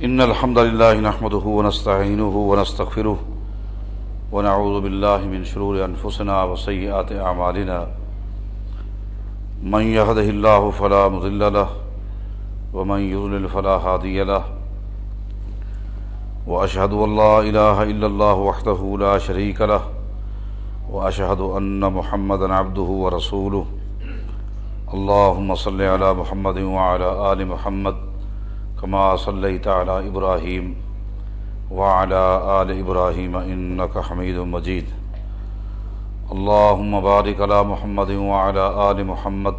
إن الحمد لله نحمده ونستعينه ونستغفره ونعوذ بالله من شرور أنفسنا وسيئات أعمالنا من يهده الله فلا مضل له ومن يضلل فلا هادي له وأشهد أن لا إله إلا الله وحده لا شريك له وأشهد أن محمدا عبده ورسوله اللهم صل على محمد وعلى آل محمد كما صليت على إبراهيم وعلى آل إبراهيم إنك حميد مجيد اللهم بارك على محمد وعلى آل محمد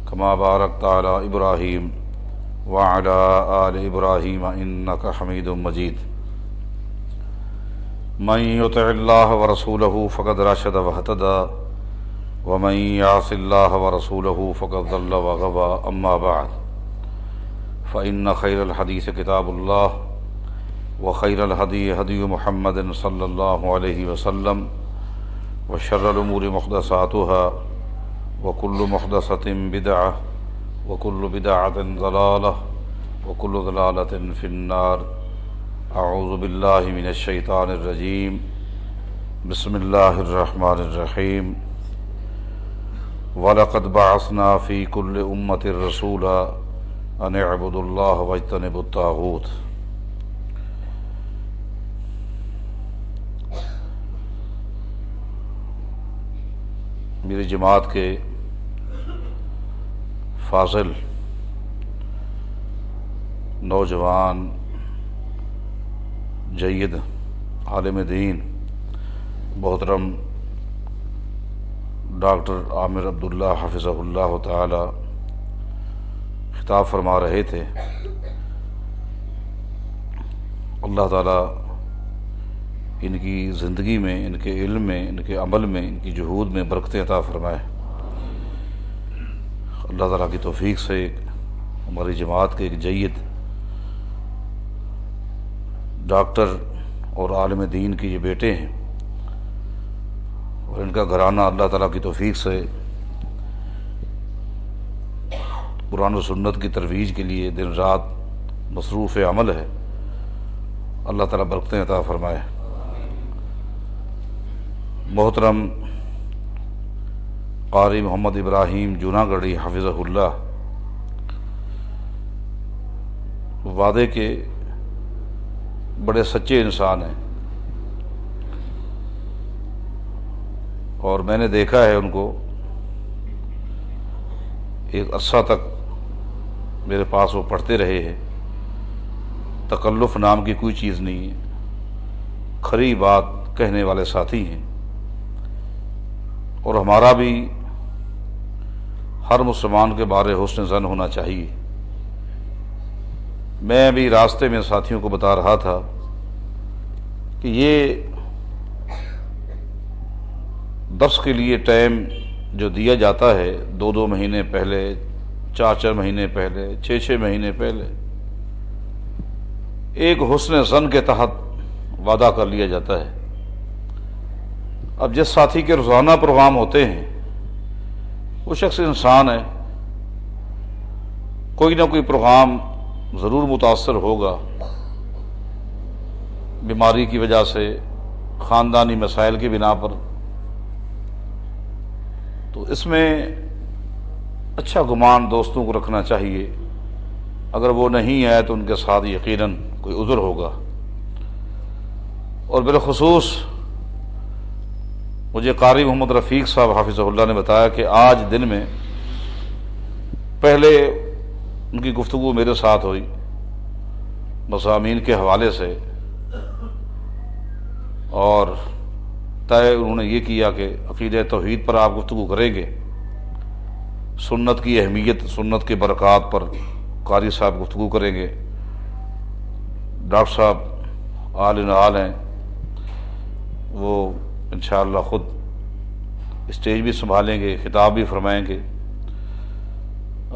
كما باركت على إبراهيم وعلى آل إبراهيم إنك حميد مجيد من يطع الله ورسوله فقد رشد واهتدى ومن يعص الله ورسوله فقد ضل وغوى أما بعد فإن خير الحديث كتاب الله وخير الهدي هدي محمد صلى الله عليه وسلم وشر الأمور محدثاتها وكل محدثة بدعة وكل بدعة ضلالة وكل ضلالة في النار أعوذ بالله من الشيطان الرجيم بسم الله الرحمن الرحيم وَلَقَدْ بَعَثْنَا فِي كُلِّ أُمَّةٍ رَسُولًا أَنِ اعْبُدُوا اللَّهَ وَاجْتَنِبُوا الطَّاغُوتَ۔ میری جماعت کے فاضل نوجوان جید عالم دین محترم ڈاکٹر عامر عبداللہ حفظہ اللہ تعالی خطاب فرما رہے تھے۔ اللہ تعالیٰ ان کی زندگی میں، ان کے علم میں، ان کے عمل میں، ان کی جہود میں برکتیں عطا فرمائے۔ اللہ تعالیٰ کی توفیق سے ہماری جماعت کے ایک جید ڈاکٹر اور عالم دین کے یہ بیٹے ہیں، اور ان کا گھرانہ اللہ تعالیٰ کی توفیق سے قرآن و سنت کی ترویج کے لیے دن رات مصروف عمل ہے۔ اللہ تعالیٰ برکتیں عطا فرمائے۔ محترم قاری محمد ابراہیم جوناگڑھی حفظہ اللہ وعدے کے بڑے سچے انسان ہیں، اور میں نے دیکھا ہے ان کو ایک عرصہ تک میرے پاس وہ پڑھتے رہے ہیں۔ تکلف نام کی کوئی چیز نہیں ہے، کھری بات کہنے والے ساتھی ہیں، اور ہمارا بھی ہر مسلمان کے بارے حسن ظن ہونا چاہیے۔ میں بھی راستے میں ساتھیوں کو بتا رہا تھا کہ یہ درس کے لیے ٹائم جو دیا جاتا ہے 2 مہینے پہلے، 4 مہینے پہلے، 6 مہینے پہلے، ایک حسن ظن کے تحت وعدہ کر لیا جاتا ہے۔ اب جس ساتھی کے روزانہ پروگرام ہوتے ہیں وہ شخص انسان ہے، کوئی نہ کوئی پروگرام ضرور متاثر ہوگا، بیماری کی وجہ سے، خاندانی مسائل کی بنا پر۔ تو اس میں اچھا گمان دوستوں کو رکھنا چاہیے، اگر وہ نہیں آئے تو ان کے ساتھ یقیناً کوئی عذر ہوگا۔ اور بالخصوص مجھے قاری محمد رفیق صاحب حافظہ اللہ نے بتایا کہ آج دن میں پہلے ان کی گفتگو میرے ساتھ ہوئی مضامین کے حوالے سے، اور طے انہوں نے یہ کیا کہ عقیدہ توحید پر آپ گفتگو کریں گے، سنت کی اہمیت، سنت کے برکات پر قاری صاحب گفتگو کریں گے۔ ڈاکٹر صاحب عال نعال ہیں، وہ انشاءاللہ خود اسٹیج بھی سنبھالیں گے، خطاب بھی فرمائیں گے،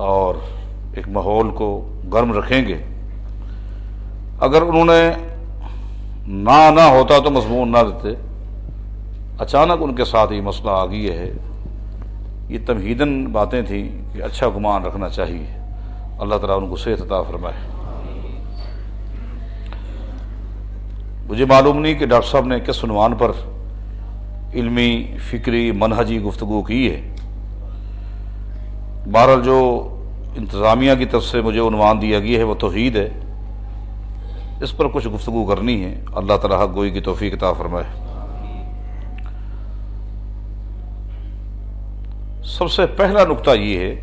اور ایک ماحول کو گرم رکھیں گے۔ اگر انہوں نے نہ ہوتا تو مضمون نہ دیتے، اچانک ان کے ساتھ یہ مسئلہ آ گیا ہے۔ یہ تمہیداً باتیں تھیں کہ اچھا گمان رکھنا چاہیے۔ اللہ تعالیٰ ان کو صحت عطا فرمائے۔ مجھے معلوم نہیں کہ ڈاکٹر صاحب نے کس عنوان پر علمی فکری منہجی گفتگو کی ہے، بہرحال جو انتظامیہ کی طرف سے مجھے عنوان دیا گیا ہے وہ توحید ہے، اس پر کچھ گفتگو کرنی ہے۔ اللہ تعالیٰ حق گوئی کی توفیق عطا فرمائے۔ سب سے پہلا نقطہ یہ ہے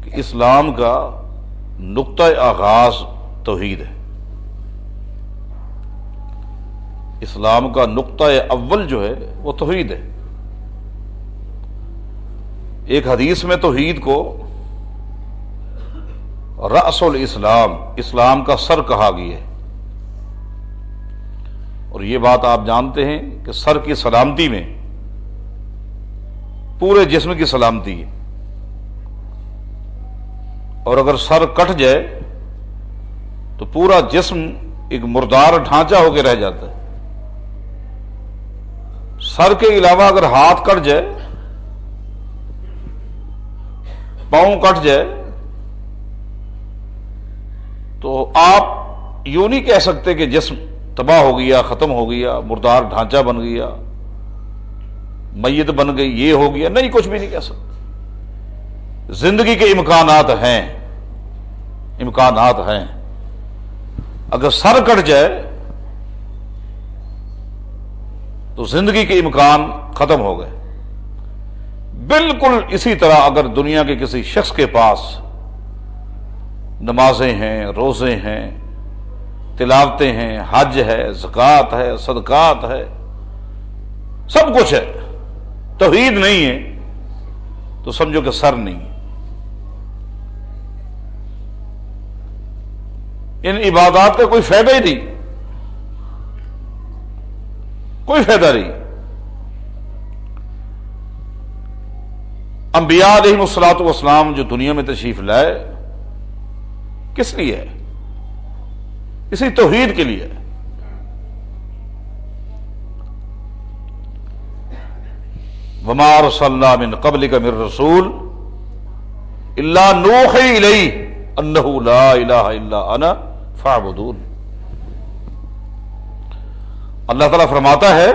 کہ اسلام کا نقطہ آغاز توحید ہے۔ اسلام کا نقطہ اول جو ہے وہ توحید ہے۔ ایک حدیث میں توحید کو رأس الاسلام، اسلام کا سر کہا گیا ہے، اور یہ بات آپ جانتے ہیں کہ سر کی سلامتی میں پورے جسم کی سلامتی ہے، اور اگر سر کٹ جائے تو پورا جسم ایک مردار ڈھانچہ ہو کے رہ جاتا ہے۔ سر کے علاوہ اگر ہاتھ کٹ جائے، پاؤں کٹ جائے، تو آپ یوں نہیں کہہ سکتے کہ جسم تباہ ہو گیا، ختم ہو گیا، مردار ڈھانچہ بن گیا، میت بن گئی، یہ ہو گیا، نہیں، کچھ بھی نہیں کہہ سکتے۔ زندگی کے امکانات ہیں، امکانات ہیں۔ اگر سر کٹ جائے تو زندگی کے امکان ختم ہو گئے۔ بالکل اسی طرح اگر دنیا کے کسی شخص کے پاس نمازیں ہیں، روزے ہیں، تلاوتیں ہیں، حج ہے، زکوٰۃ ہے، صدقات ہے، سب کچھ ہے، توحید نہیں ہے تو سمجھو کہ سر نہیں ہے۔ ان عبادات کا کوئی فائدہ ہی نہیں، کوئی فائدہ نہیں۔ انبیاء علیہم الصلوۃ والسلام جو دنیا میں تشریف لائے کس لیے ہے؟ اسی توحید کے لیے۔ وما ارسلنا من قبلک من رسول الا نوحی الیہ انہ لا الہ الا انا فاعبدون۔ اللہ تعالیٰ فرماتا ہے،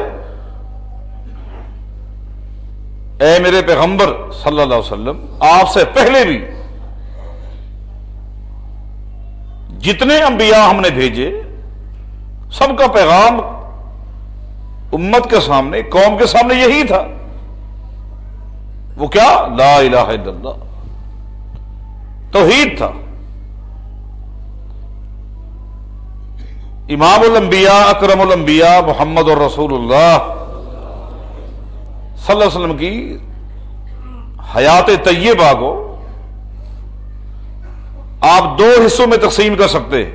اے میرے پیغمبر صلی اللہ علیہ وسلم، آپ سے پہلے بھی جتنے انبیاء ہم نے بھیجے، سب کا پیغام امت کے سامنے، قوم کے سامنے یہی تھا۔ وہ کیا؟ لا الہ الا اللہ، توحید تھا۔ امام الانبیاء، اکرم الانبیاء محمد الرسول اللہ صلی اللہ علیہ وسلم کی حیات طیبہ کو آپ دو حصوں میں تقسیم کر سکتے ہیں،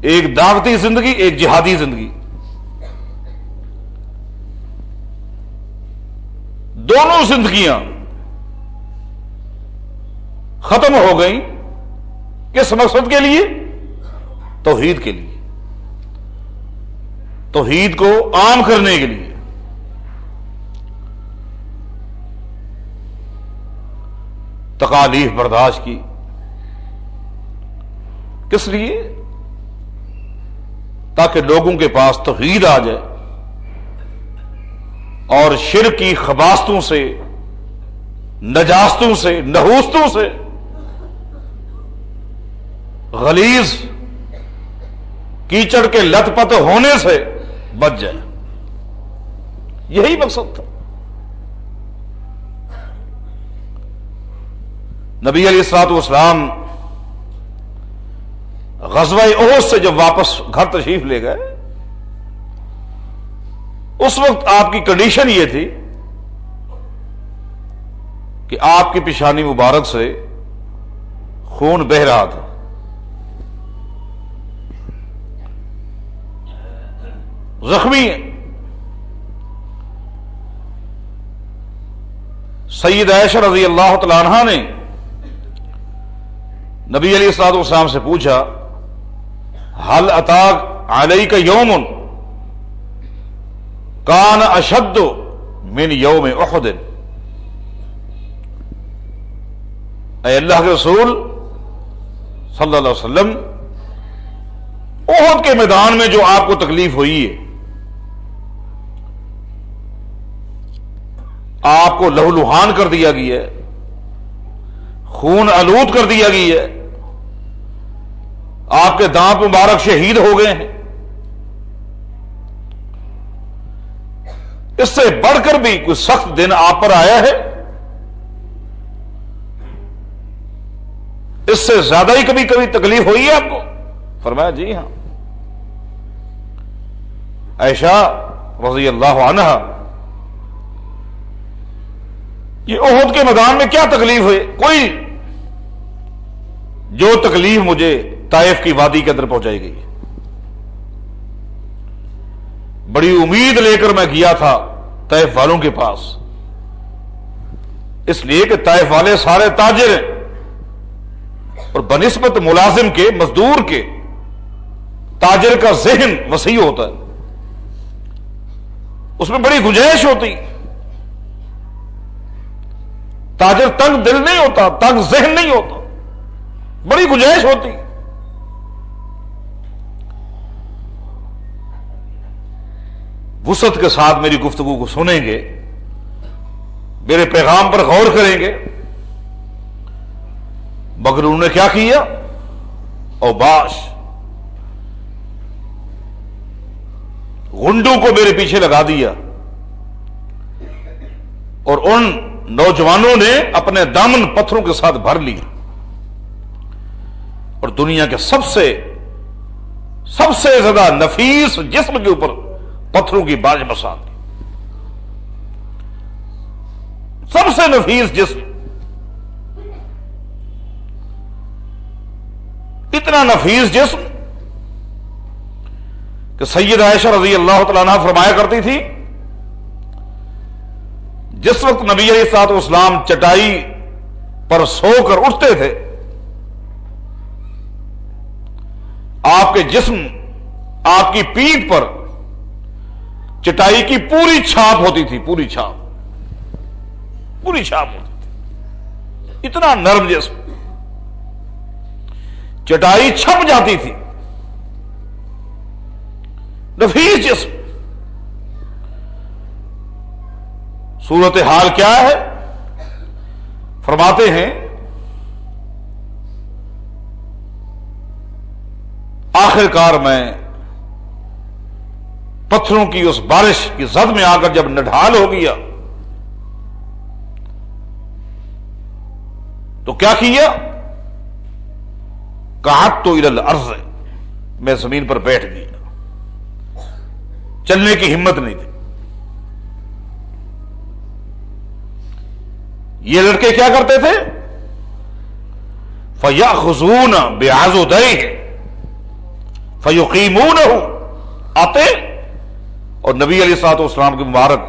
ایک دعوتی زندگی، ایک جہادی زندگی۔ دونوں زندگیاں ختم ہو گئیں، کس مقصد کے لیے؟ توحید کے لیے، توحید کو عام کرنے کے لیے۔ تکالیف برداشت کی، کس لیے؟ تاکہ لوگوں کے پاس توحید آ جائے اور شرک کی خباثتوں سے، نجاستوں سے، نحوستوں سے، غلیظ کیچڑ کے لت پت ہونے سے بچ جائے۔ یہی مقصد تھا۔ نبی علیہ الصلوۃ والسلام غزوہ احد سے جب واپس گھر تشریف لے گئے، اس وقت آپ کی کنڈیشن یہ تھی کہ آپ کی پیشانی مبارک سے خون بہہ رہا تھا۔ زخمی ہیں۔ سید عائشہ رضی اللہ تعالی عنہا نے نبی علیہ الصلوۃ والسلام سے پوچھا، هل اتاک علیک یوم کان اشد من یوم احد؟ اے اللہ کے رسول صلی اللہ علیہ وسلم احد کے میدان میں جو آپ کو تکلیف ہوئی ہے، آپ کو لہولہان کر دیا گیا ہے، خون آلود کر دیا گیا ہے، آپ کے دانت مبارک شہید ہو گئے ہیں، اس سے بڑھ کر بھی کوئی سخت دن آپ پر آیا ہے؟ اس سے زیادہ ہی کبھی کبھی تکلیف ہوئی ہے آپ کو؟ فرمایا جی ہاں۔ عائشہ رضی اللہ عنہ، یہ احد کے میدان میں کیا تکلیف ہوئی؟ کوئی، جو تکلیف مجھے طائف کی وادی کے اندر پہنچائی گئی، بڑی امید لے کر میں گیا تھا طائف والوں کے پاس، اس لیے کہ طائف والے سارے تاجر ہیں اور بنسبت ملازم کے، مزدور کے، تاجر کا ذہن وسیع ہوتا ہے، اس میں بڑی گنجائش ہوتی، تاجر تنگ دل نہیں ہوتا، تنگ ذہن نہیں ہوتا، بڑی گنجائش ہوتی۔ وسعت کے ساتھ میری گفتگو کو سنیں گے، میرے پیغام پر غور کریں گے، مگر انہوں نے کیا کیا؟ اوباش، غنڈوں کو میرے پیچھے لگا دیا، اور ان نوجوانوں نے اپنے دامن پتھروں کے ساتھ بھر لی اور دنیا کے سب سے زیادہ نفیس جسم کے اوپر پتھروں کی باج بسا دی، سب سے نفیس جسم، اتنا نفیس جسم کہ سید عائشہ رضی اللہ تعالیٰ عنہ فرمایا کرتی تھی، جس وقت نبی علیہ الصلوۃ والسلام چٹائی پر سو کر اٹھتے تھے، آپ کے جسم، آپ کی پیٹھ پر چٹائی کی پوری چھاپ ہوتی تھی، پوری چھاپ ہوتی تھی، اتنا نرم جسم، چٹائی چھپ جاتی تھی، نفیس جسم۔ صورتحال کیا ہے؟ فرماتے ہیں آخر کار میں پتھروں کی اس بارش کی زد میں آ کر جب نڈھال ہو گیا تو کیا کیا؟ قعدت الی الارض، میں زمین پر بیٹھ گیا، چلنے کی ہمت نہیں تھی۔ یہ لڑکے کیا کرتے تھے؟ فَيَأْخُذُونَ بِعَضُدَيْهِ فَيُقِيمُونَهُ، آتے اور نبی علیہ الصلوۃ والسلام کے مبارک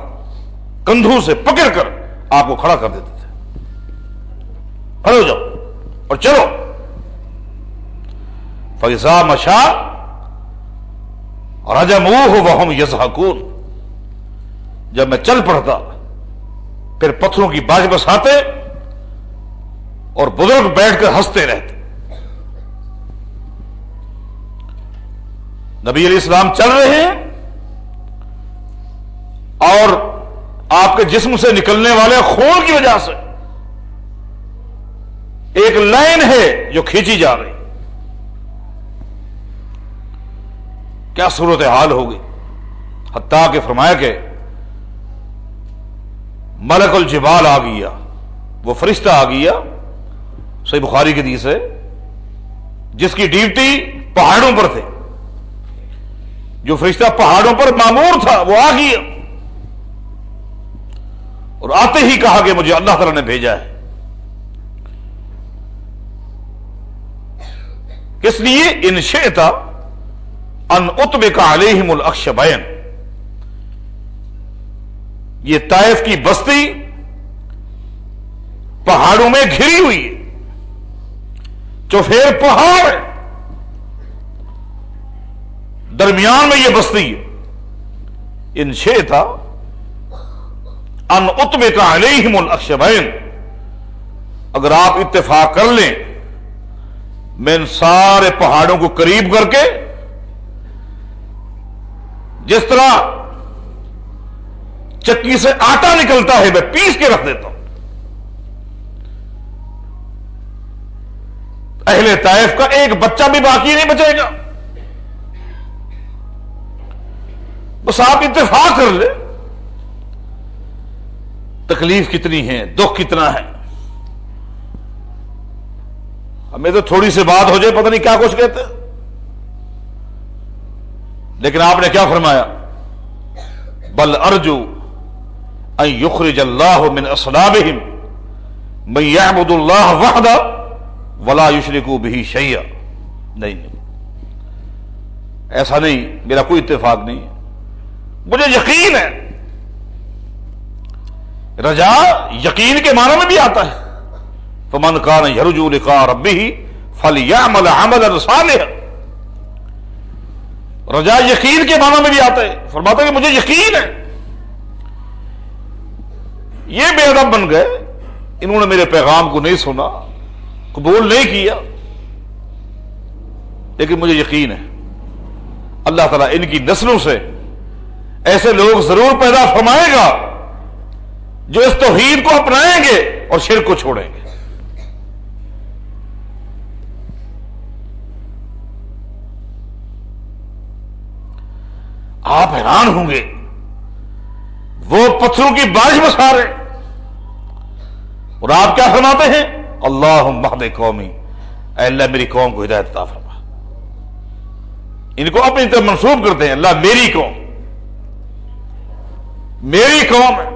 کندھوں سے پکڑ کر آپ کو کھڑا کر دیتے تھے، کھڑے ہو جاؤ اور چلو۔ فَإِذَا مَشَىٰ رَجَمُوهُ وَهُمْ يَضْحَكُونَ، جب میں چل پڑتا پھر پتھروں کی باج بساتے اور بزرگ بیٹھ کر ہنستے رہتے۔ نبی علیہ السلام چل رہے ہیں اور آپ کے جسم سے نکلنے والے خون کی وجہ سے ایک لائن ہے جو کھینچی جا رہی، کیا صورتحال ہوگی؟ حتیٰ کہ فرمایا کہ ملک الجبال آ گیا، وہ فرشتہ آ گیا، صحیح بخاری کی حدیث ہے، جس کی ڈیوٹی پہاڑوں پر تھے، جو فرشتہ پہاڑوں پر مامور تھا وہ آ گیا اور آتے ہی کہا کہ مجھے اللہ تعالیٰ نے بھیجا ہے۔ کس لیے؟ ان شئت ان اطبق علیہم الاخشبین، یہ طائف کی بستی پہاڑوں میں گھری ہوئی ہے، چوفیر پہاڑ ہے، درمیان میں یہ بستی ہے۔ ان شئت ان اطبق علیہم الاخشبین، اگر آپ اتفاق کر لیں میں ان سارے پہاڑوں کو قریب کر کے جس طرح چکی سے آٹا نکلتا ہے میں پیس کے رکھ دیتا ہوں. اہل طائف کا ایک بچہ بھی باقی نہیں بچے گا. بس آپ اتفاق کر لیں تکلیف کتنی ہے، دکھ کتنا ہے. ہمیں تو تھوڑی سی بات ہو جائے پتہ نہیں کیا کچھ کہتے، لیکن آپ نے کیا فرمایا؟ بل ارجو ان یخرج اللہ من اصلابہم من یعبد اللہ وحدہ ولا یشرکوا بہ شیئا. نہیں، ایسا نہیں، میرا کوئی اتفاق نہیں ہے. مجھے یقین ہے. رجا یقین کے معنی میں بھی آتا ہے. فمن کان یرجو لقاء ربہ فلیعمل عملا صالحا. رجا یقین کے معنی میں بھی آتا ہے. فرماتا ہے کہ مجھے یقین ہے. یہ بے ادب بن گئے، انہوں نے میرے پیغام کو نہیں سنا، قبول نہیں کیا، لیکن مجھے یقین ہے اللہ تعالیٰ ان کی نسلوں سے ایسے لوگ ضرور پیدا فرمائے گا جو اس توحید کو اپنائیں گے اور شرک کو چھوڑیں گے. آپ حیران ہوں گے، وہ پتھروں کی بارش برسا رہے اور آپ کیا فرماتے ہیں؟ اللہم اہد قومی، اے اللہ میری قوم کو ہدایت عطا فرما. ان کو اپنی طرف منسوب کرتے ہیں، اللہ میری قوم، میری قوم ہے،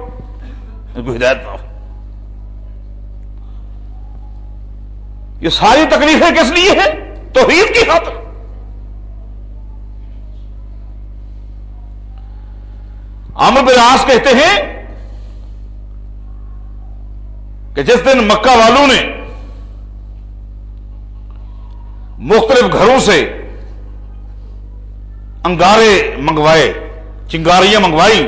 ان کو ہدایت عطا فرما. یہ ساری تکلیفیں کس لیے ہیں؟ توحید کی خاطر. عمرو بن عاص کہتے ہیں کہ جس دن مکہ والوں نے مختلف گھروں سے انگارے منگوائے، چنگاریاں منگوائی،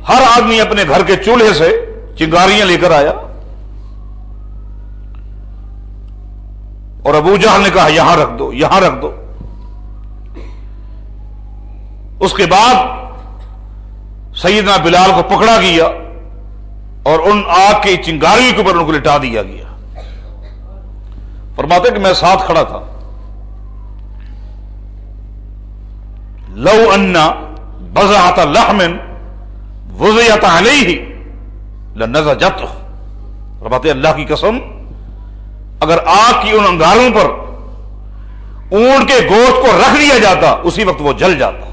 ہر آدمی اپنے گھر کے چولہے سے چنگاریاں لے کر آیا، اور ابو جہل نے کہا یہاں رکھ دو، یہاں رکھ دو. اس کے بعد سیدنا بلال کو پکڑا گیا اور ان آگ کی چنگاریوں کے اوپر ان کو لٹا دیا گیا. فرماتے کہ میں ساتھ کھڑا تھا. لو ان بضعۃ لحم وضعت علیہ لنزجت. فرماتے اللہ کی قسم، اگر آگ کی ان انگاروں پر اونٹ کے گوشت کو رکھ دیا جاتا اسی وقت وہ جل جاتا.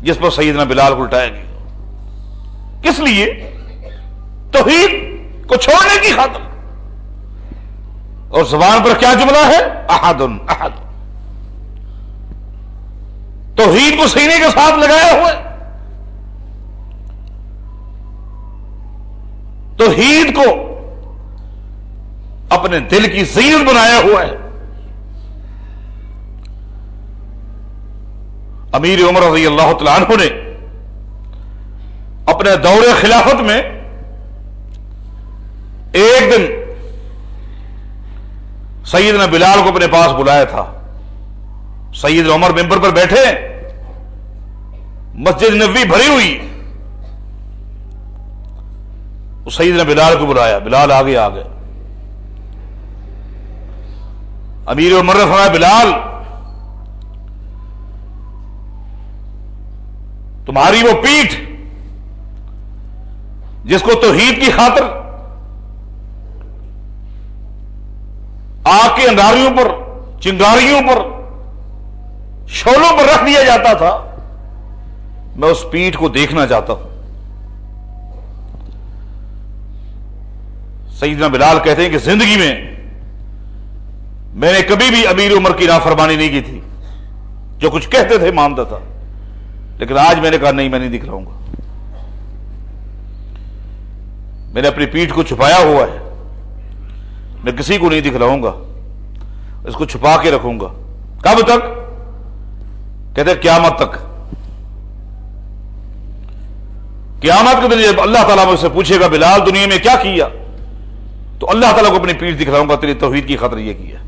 جس پر سیدنا بلال کو لٹایا گیا. کس لیے؟ توحید کو چھوڑنے کی خاطر. اور زبان پر کیا جملہ ہے؟ احد احد. توحید کو سینے کے ساتھ لگایا ہوا ہے. توحید کو اپنے دل کی زینت بنایا ہوا ہے. امیر عمر رضی اللہ تعالیٰ عنہ نے اپنے دور خلافت میں ایک دن سیدنا بلال کو اپنے پاس بلایا تھا. سیدنا عمر ممبر پر بیٹھے، مسجد نبوی بھری ہوئی، سیدنا بلال کو بلایا. بلال آگے آ گئے. امیر عمر نے فرمایا بلال تمہاری وہ پیٹھ جس کو توحید کی خاطر آگ کے انگاریوں پر، چنگاریوں پر، شولوں پر رکھ دیا جاتا تھا، میں اس پیٹھ کو دیکھنا چاہتا ہوں. سیدنا بلال کہتے ہیں کہ زندگی میں نے کبھی بھی امیر عمر کی نافرمانی نہیں کی تھی. جو کچھ کہتے تھے مانتا تھا، لیکن آج میں نے کہا نہیں، میں نہیں دکھلاؤں گا. میں نے اپنی پیٹھ کو چھپایا ہوا ہے، میں کسی کو نہیں دکھلاؤں گا، اس کو چھپا کے رکھوں گا. کب تک؟ کہتے قیامت تک. قیامت کے دن جب اللہ تعالیٰ مجھ سے پوچھے گا بلال دنیا میں کیا کیا، تو اللہ تعالیٰ کو اپنی پیٹھ دکھلاؤں گا، تیری توحید کی خاطر یہ کیا۔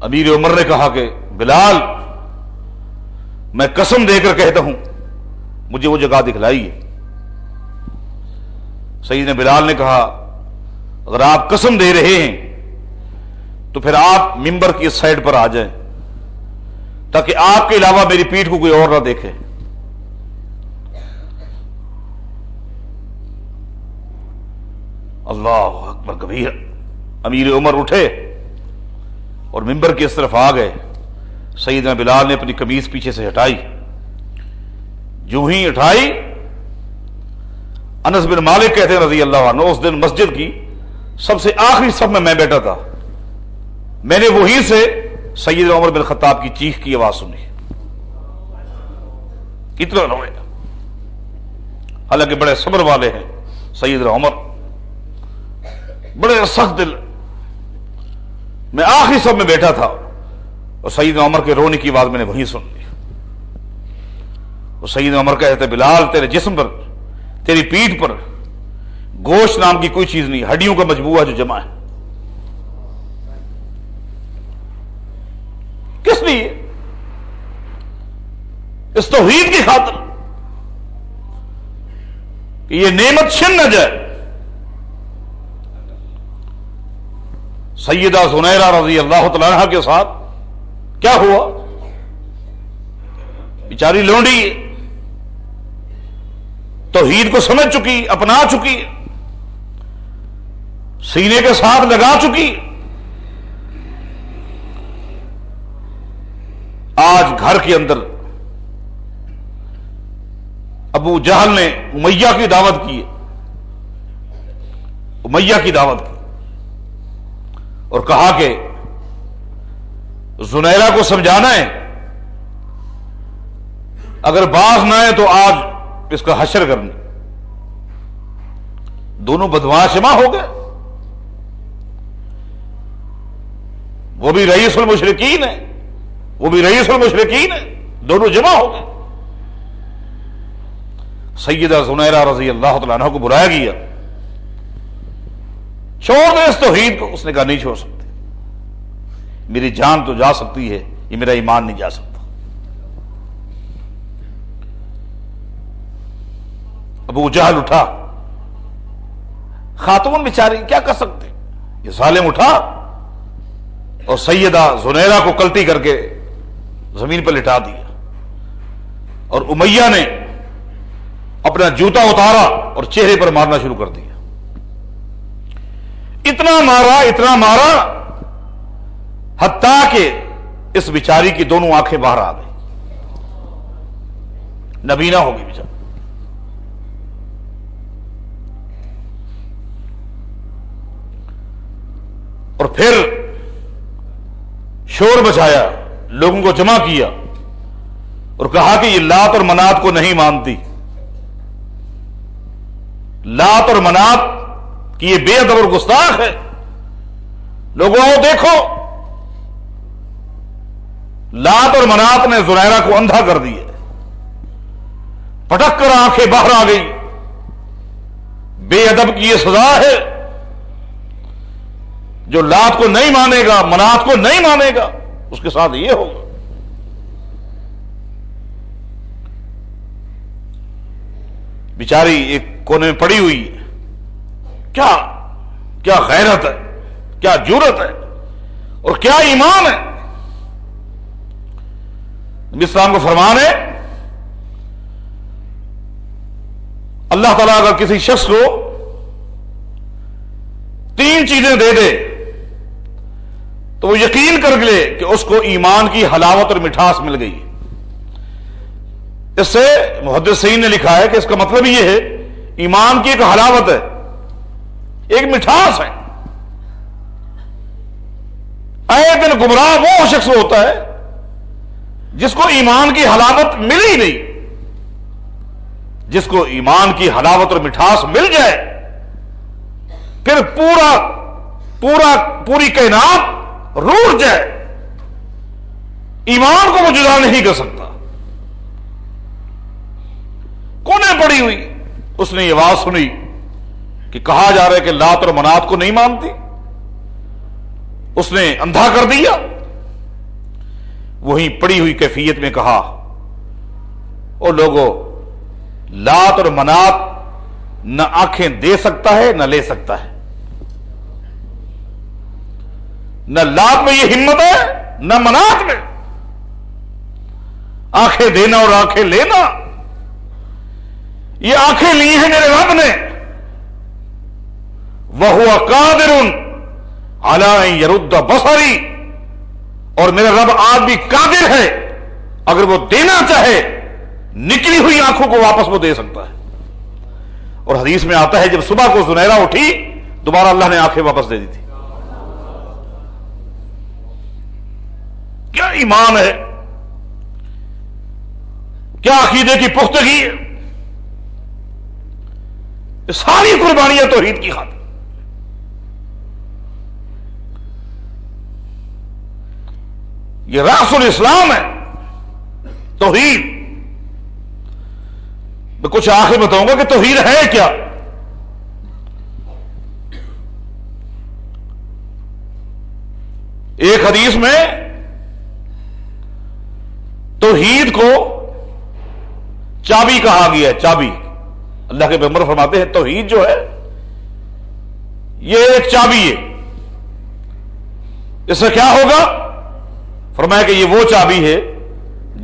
امیر عمر نے کہا کہ بلال میں قسم دے کر کہتا ہوں مجھے وہ جگہ دکھلائیے۔ سیدنا بلال نے کہا اگر آپ قسم دے رہے ہیں تو پھر آپ ممبر کی اس سائڈ پر آ جائیں تاکہ آپ کے علاوہ میری پیٹھ کو کوئی اور نہ دیکھے۔ اللہ اکبر کبیر۔ امیر عمر اٹھے اور ممبر کی اس طرف آ گئے۔ سیدنا بلال نے اپنی قمیض پیچھے سے ہٹائی، جو ہی ہٹائی، انس بن مالک کہتے ہیں رضی اللہ عنہ اس دن مسجد کی سب سے آخری صف میں بیٹھا تھا، میں نے وہیں سے سیدنا عمر بن خطاب کی چیخ کی آواز سنی، اتنا روئے، حالانکہ بڑے صبر والے ہیں سیدنا عمر، بڑے سخت دل۔ میں آخری صف میں بیٹھا تھا اور سیدنا عمر کے رونے کی آواز میں نے وہیں سن لی۔ اور سیدنا عمر کہتے بلال تیرے جسم پر، تیری پیٹھ پر گوشت نام کی کوئی چیز نہیں، ہڈیوں کا مجموعہ جو جمع ہے۔ کس لیے؟ اس توحید کی خاطر کہ یہ نعمت چھن نہ جائے۔ سیدہ زنیرہ رضی اللہ تعالی عنہا کے ساتھ کیا ہوا؟ بیچاری لونڈی توحید کو سمجھ چکی، اپنا چکی، سینے کے ساتھ لگا چکی، آج گھر کے اندر ابو جہل نے امیہ کی دعوت کی، امیہ کی دعوت کی اور کہا کہ زنیرہ کو سمجھانا ہے، اگر باز نہ آئے تو آج اس کا حشر کرنا۔ دونوں بدمعاش جمع ہو گئے، وہ بھی رئیس المشرکین ہے، وہ بھی رئیس المشرکین ہے، دونوں جمع ہو گئے۔ سیدہ زنیرہ رضی اللہ تعالیٰ عنہ کو بلایا گیا، چھوڑ دے اس توحید کو۔ اس نے کہا نہیں چھوڑ سکتے، میری جان تو جا سکتی ہے، یہ میرا ایمان نہیں جا سکتا۔ ابو جہل اٹھا، خاتون بیچاری کیا کر سکتے، یہ ظالم اٹھا اور سیدہ زنیرہ کو کلٹی کر کے زمین پر لٹا دیا، اور امیہ نے اپنا جوتا اتارا اور چہرے پر مارنا شروع کر دیا۔ اتنا مارا، اتنا مارا، حتیٰ کہ اس بیچاری کی دونوں آنکھیں باہر آ گئی، نبینا ہو گئی بیچاری۔ اور پھر شور مچایا، لوگوں کو جمع کیا اور کہا کہ یہ لات اور منات کو نہیں مانتی، لات اور منات کی یہ بے ادب اور گستاخ ہے، لوگوں کو دیکھو، لات اور منات نے زنیرہ کو اندھا کر دیا، پٹک کر آنکھیں باہر آ گئی، بے ادب کی یہ سزا ہے۔ جو لات کو نہیں مانے گا، منات کو نہیں مانے گا، اس کے ساتھ یہ ہوگا۔ بیچاری ایک کونے میں پڑی ہوئی ہے، کیا غیرت ہے، کیا جرأت ہے اور کیا ایمان ہے۔ نبی اسلام کو فرمان ہے اللہ تعالیٰ اگر کسی شخص کو 3 چیزیں دے دے تو وہ یقین کر لے کہ اس کو ایمان کی حلاوت اور مٹھاس مل گئی۔ اس سے محدثین نے لکھا ہے کہ اس کا مطلب یہ ہے ایمان کی ایک حلاوت ہے، ایک مٹھاس ہے۔ اے دن گمراہ وہ شخص ہوتا ہے جس کو ایمان کی حلاوت مل ہی نہیں۔ جس کو ایمان کی حلاوت اور مٹھاس مل جائے پھر پوری کائنات روٹ جائے، ایمان کو وہ جدا نہیں کر سکتا. کونے پڑی ہوئی اس نے یہ آواز سنی کہ کہا جا رہا ہے کہ لات اور منات کو نہیں مانتی. اس نے اندھا کر دیا. وہیں پڑی ہوئی کیفیت میں کہا، او لوگوں، لات اور منات نہ آنکھیں دے سکتا ہے نہ لے سکتا ہے. نہ لات میں یہ ہمت ہے نہ منات میں. آنکھیں دینا اور آنکھیں لینا، یہ آنکھیں لی ہیں میرے رب نے. وَهُوَ قَادِرٌ عَلَىٰ أَن يَرُدَّ بَصَرِي، اور میرا رب آج بھی قادر ہے، اگر وہ دینا چاہے نکلی ہوئی آنکھوں کو واپس وہ دے سکتا ہے. اور حدیث میں آتا ہے جب صبح کو زنیرہ اٹھی دوبارہ اللہ نے آنکھیں واپس دے دی تھی. کیا ایمان ہے، کیا عقیدے کی پختگی ہے. یہ ساری قربانیاں توحید کی خاطر. یہ راس الاسلام ہے توحید. میں کچھ آخر بتاؤں گا کہ توحید ہے کیا. ایک حدیث میں توحید کو چابی کہا گیا ہے. چابی، اللہ کے پیغمبر فرماتے ہیں توحید جو ہے یہ ایک چابی ہے. اس سے کیا ہوگا؟ فرمایا کہ یہ وہ چابی ہے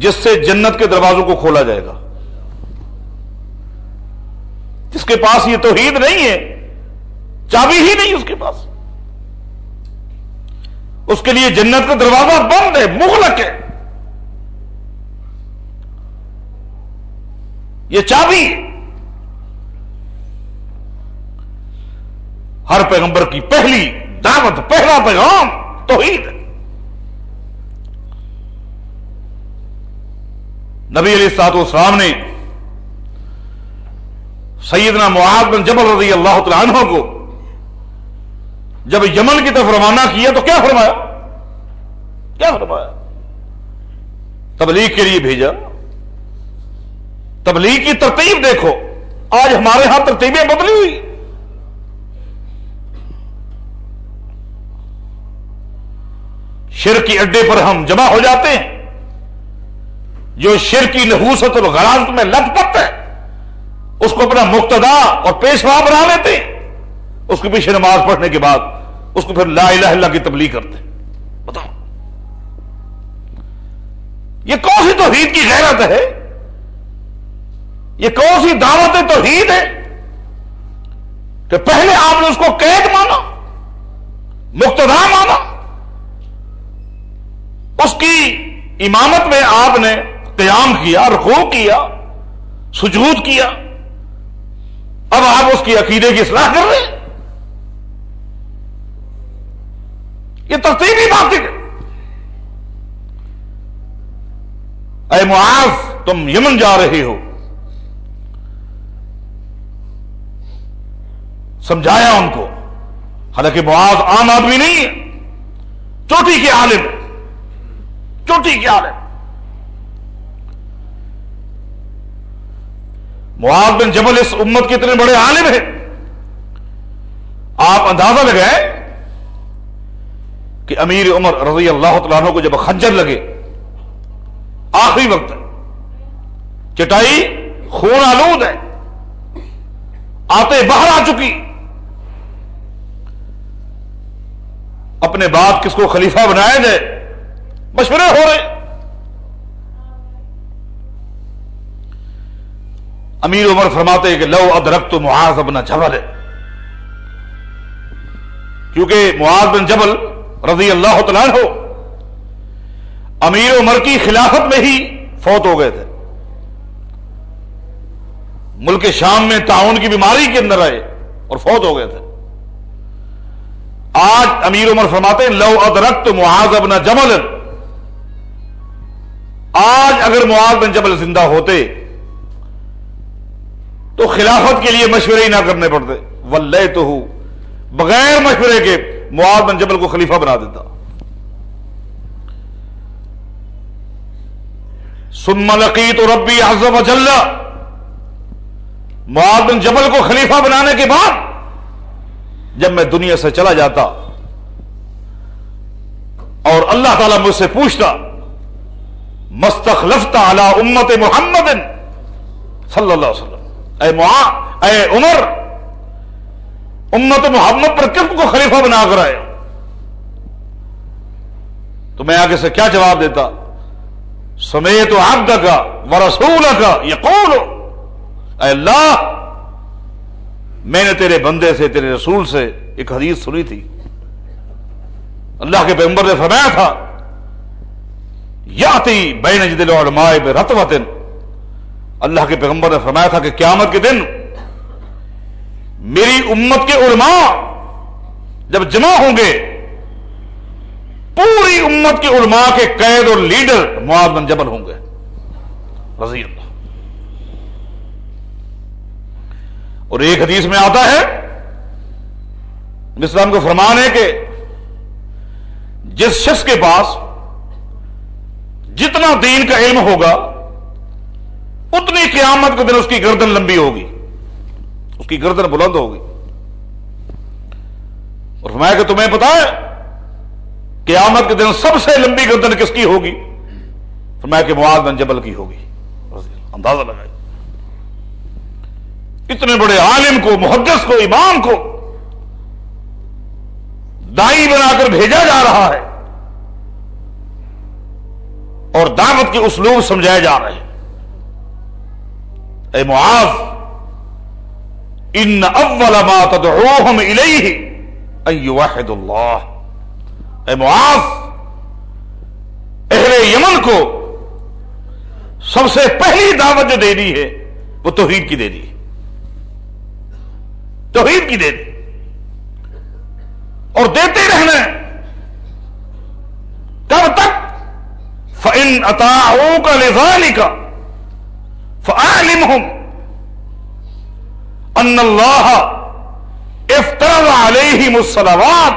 جس سے جنت کے دروازوں کو کھولا جائے گا. جس کے پاس یہ توحید نہیں ہے، چابی ہی نہیں اس کے پاس، اس کے لیے جنت کا دروازہ بند ہے، مغلق ہے. یہ چابی ہر پیغمبر کی پہلی دعوت، پہلا پیغام توحید ہے. نبی علیہ الصلوۃ والسلام نے سیدنا معاذ بن جبل رضی اللہ تعالی عنہ کو جب یمن کی طرف روانہ کیا تو کیا فرمایا؟ کیا فرمایا؟ تبلیغ کے لیے بھیجا. تبلیغ کی ترتیب دیکھو، آج ہمارے ہاں ترتیبیں بدلی ہوئی. شرک کے اڈے پر ہم جمع ہو جاتے ہیں. جو شرک کی نحوست اور غلاظت میں لت پت ہے اس کو اپنا مقتدا اور پیشوا بنا لیتے ہیں. اس کے پیچھے نماز پڑھنے کے بعد اس کو پھر لا الہ الا اللہ کی تبلیغ کرتے ہیں. بتاؤ یہ کون سی توحید کی غیرت ہے؟ یہ کون سی دعوت توحید ہے کہ پہلے آپ نے اس کو قید مانا، مقتدا مانا، اس کی امامت میں آپ نے قیام کیا، رکوع کیا، سجود کیا. اب آپ اس کی عقیدے کی اصلاح کر رہے ہیں. یہ ترتیبی بات ہے. اے معاذ تم یمن جا رہے ہو، سمجھایا ان کو. حالانکہ معاذ عام آدمی نہیں ہے، چوٹی کے عالم، چوٹی کے عالم. معاذ بن جبل اس امت کے اتنے بڑے عالم ہیں. آپ اندازہ لگائیں کہ امیر عمر رضی اللہ تعالیٰ عنہ کو جب خنجر لگے، آخری وقت ہے، چٹائی خون آلود ہے، آتے باہر آ چکی، اپنے بعد کس کو خلیفہ بنایا جائے مشورے ہو رہے. امیر عمر فرماتے ہیں کہ لو ادرکت معاذ بن جبل، کیونکہ معاذ بن جبل رضی اللہ تعالیٰ عنہ امیر عمر کی خلافت میں ہی فوت ہو گئے تھے. ملک شام میں طاعون کی بیماری کے اندر آئے اور فوت ہو گئے تھے. آج امیر عمر فرماتے ہیں لو ادرکت معاذ بن جبل، آج اگر معاذ بن جبل زندہ ہوتے تو خلافت کے لیے مشورے ہی نہ کرنے پڑتے. ولیتہ، بغیر مشورے کے معاذ بن جبل کو خلیفہ بنا دیتا. ثم لقیت ربی عز وجل، معاذ بن جبل کو خلیفہ بنانے کے بعد جب میں دنیا سے چلا جاتا اور اللہ تعالیٰ مجھ سے پوچھتا مستخلفت علی امت محمد صلی اللہ علیہ وسلم، اے عمر، امت محمد پر کس کو خلیفہ بنا کر آئے؟ تو میں آگے سے کیا جواب دیتا؟ سمیت عبدک ورسولک یقول، اے اللہ، میں نے تیرے بندے سے، تیرے رسول سے ایک حدیث سنی تھی، اللہ کے پیغمبر نے فرمایا تھا یاتی بین جد العلماء برتوۃ، اللہ کے پیغمبر نے فرمایا تھا کہ قیامت کے دن میری امت کے علماء جب جمع ہوں گے، پوری امت کے علماء کے قائد اور لیڈر معاذ بن جبل ہوں گے رضی اللہ۔ اور ایک حدیث میں آتا ہے اسلام کو فرمان ہے کہ جس شخص کے پاس جتنا دین کا علم ہوگا اتنی قیامت کے دن اس کی گردن لمبی ہوگی، اس کی گردن بلند ہوگی۔ اور فرمایا کہ تمہیں پتا ہے قیامت کے دن سب سے لمبی گردن کس کی ہوگی؟ فرمایا کہ معاذ بن جبل کی ہوگی۔ اندازہ لگائے، اتنے بڑے عالم کو، محدث کو، امام کو دائی بنا کر بھیجا جا رہا ہے اور دعوت کے اسلوب سمجھائے جا رہے ہیں۔ اے معاذ، ان اول ما تدعوہم الیہ ان یوحدوا اللہ، اے معاذ، اہل یمن کو سب سے پہلی دعوت جو دینی ہے وہ توحید کی دینی ہے، توحید کی دینی، اور دیتے رہنا ہے۔ کب تک؟ فَإِنْ أَطَاعُوكَ لِذَلِكَ فَأَعْلِمْهُمْ أَنَّ اللَّهَ افْتَرَضَ عَلَيْهِمُ الصَّلَوَاتِ،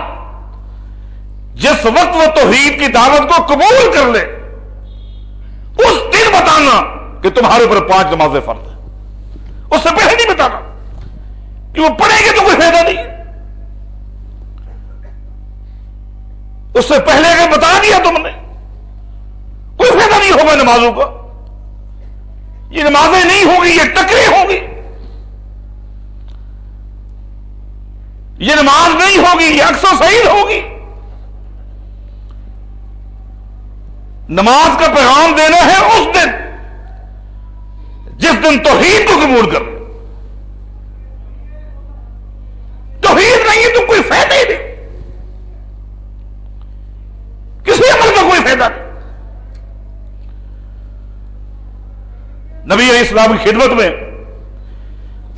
جس وقت وہ توحید کی دعوت کو قبول کر لے اس دن بتانا کہ تمہارے اوپر 5 نمازیں فرض ہیں، اس سے پہلے نہیں بتانا، کہ وہ پڑھیں گے تو کوئی فائدہ نہیں ہے۔ اس سے پہلے اگر بتا دیا تم نے کوئی فائدہ نہیں ہوگا نمازوں کا، یہ نمازیں نہیں ہوگی، یہ ٹکریں ہوگی، یہ نماز نہیں ہوگی، یہ ایکسرسائز ہوگی۔ نماز کا پیغام دینا ہے اس دن جس دن توحید کو قبول کر، توحید نہیں ہے تو کوئی فائدہ ہی نہیں، کسی عمل کا کوئی فائدہ نہیں۔ نبی علیہ السلام کی خدمت میں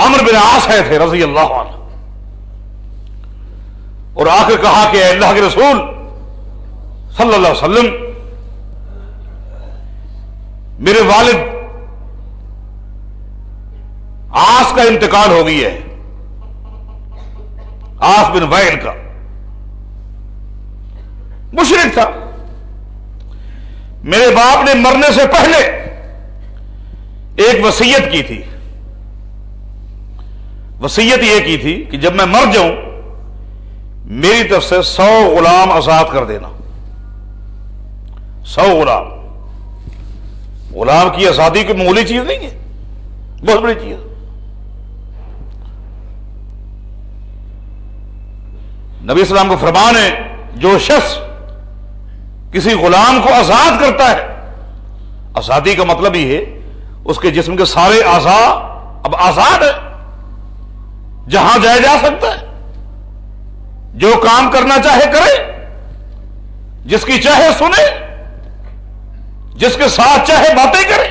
عمرو بن عاص آئے تھے رضی اللہ عنہ، اور آ کر کہا کہ اے اللہ کے رسول صلی اللہ علیہ وسلم، میرے والد عاص کا انتقال ہو گئی ہے، عاص بن وائل کا، مشرک تھا، میرے باپ نے مرنے سے پہلے ایک وصیت کی تھی، وصیت یہ کی تھی کہ جب میں مر جاؤں میری طرف سے 100 غلام آزاد کر دینا، 100 غلام۔ غلام کی آزادی کوئی معمولی چیز نہیں ہے، بہت بڑی چیز۔ نبی اسلام کو فرمان ہے جو شخص کسی غلام کو آزاد کرتا ہے، آزادی کا مطلب ہی ہے اس کے جسم کے سارے اعضاء اب آزاد ہے، جہاں جایا جا سکتا ہے، جو کام کرنا چاہے کرے، جس کی چاہے سنے، جس کے ساتھ چاہے باتیں کرے،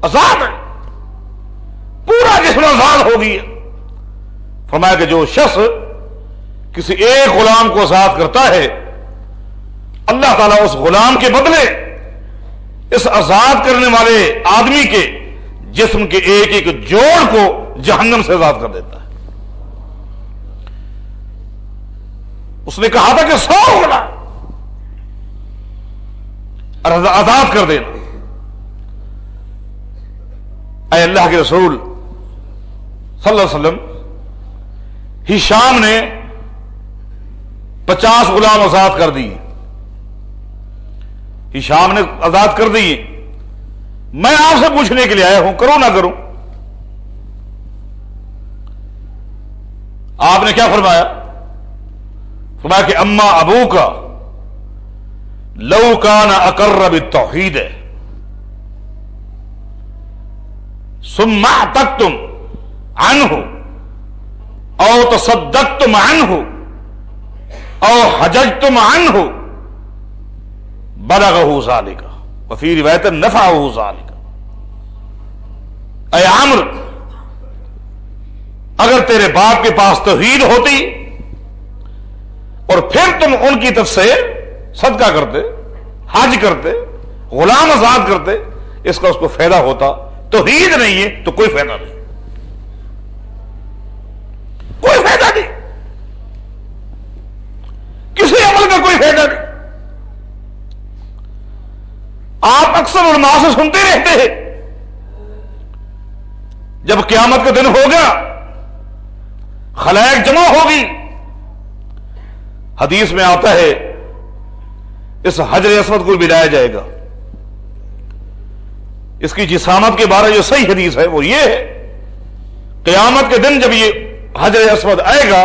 آزاد ہے، پورا جسم آزاد ہو گیا۔ فرمایا کہ جو شخص کسی ایک غلام کو آزاد کرتا ہے، اللہ تعالیٰ اس غلام کے بدلے اس آزاد کرنے والے آدمی کے جسم کے ایک ایک جوڑ کو جہنم سے آزاد کر دیتا ہے۔ اس نے کہا تھا کہ 100 غلام آزاد کر دینا، اے اللہ کے رسول صلی اللہ علیہ وسلم، ہشام نے 50 غلام آزاد کر دیے، ہشام نے آزاد کر دیے، میں آپ سے پوچھنے کے لیے آیا ہوں، کروں نہ کروں؟ آپ نے کیا فرمایا؟ فرمایا کہ اما ابو کا لو کان اقر بالتوحید ثم اعتقتم عنہ او تصدقتم عنہ او حججتم عنہ بلغہ ذالک وفی روایت نفعہ ذالک۔ اے عمرو، اگر تیرے باپ کے پاس توحید ہوتی اور پھر تم ان کی طرف سے صدقہ کرتے، حج کرتے، غلام آزاد کرتے، اس کا اس کو فائدہ ہوتا۔ توحید نہیں ہے تو کوئی فائدہ نہیں، کوئی فائدہ نہیں، کسی عمل کا کوئی فائدہ نہیں۔ آپ اکثر علماء سے سنتے رہتے ہیں جب قیامت کا دن ہوگا، خلائق جمع ہوگی، حدیث میں آتا ہے اس حجر اسود کو ملایا جائے گا۔ اس کی جسامت کے بارے جو صحیح حدیث ہے وہ یہ ہے، قیامت کے دن جب یہ حجر اسود آئے گا،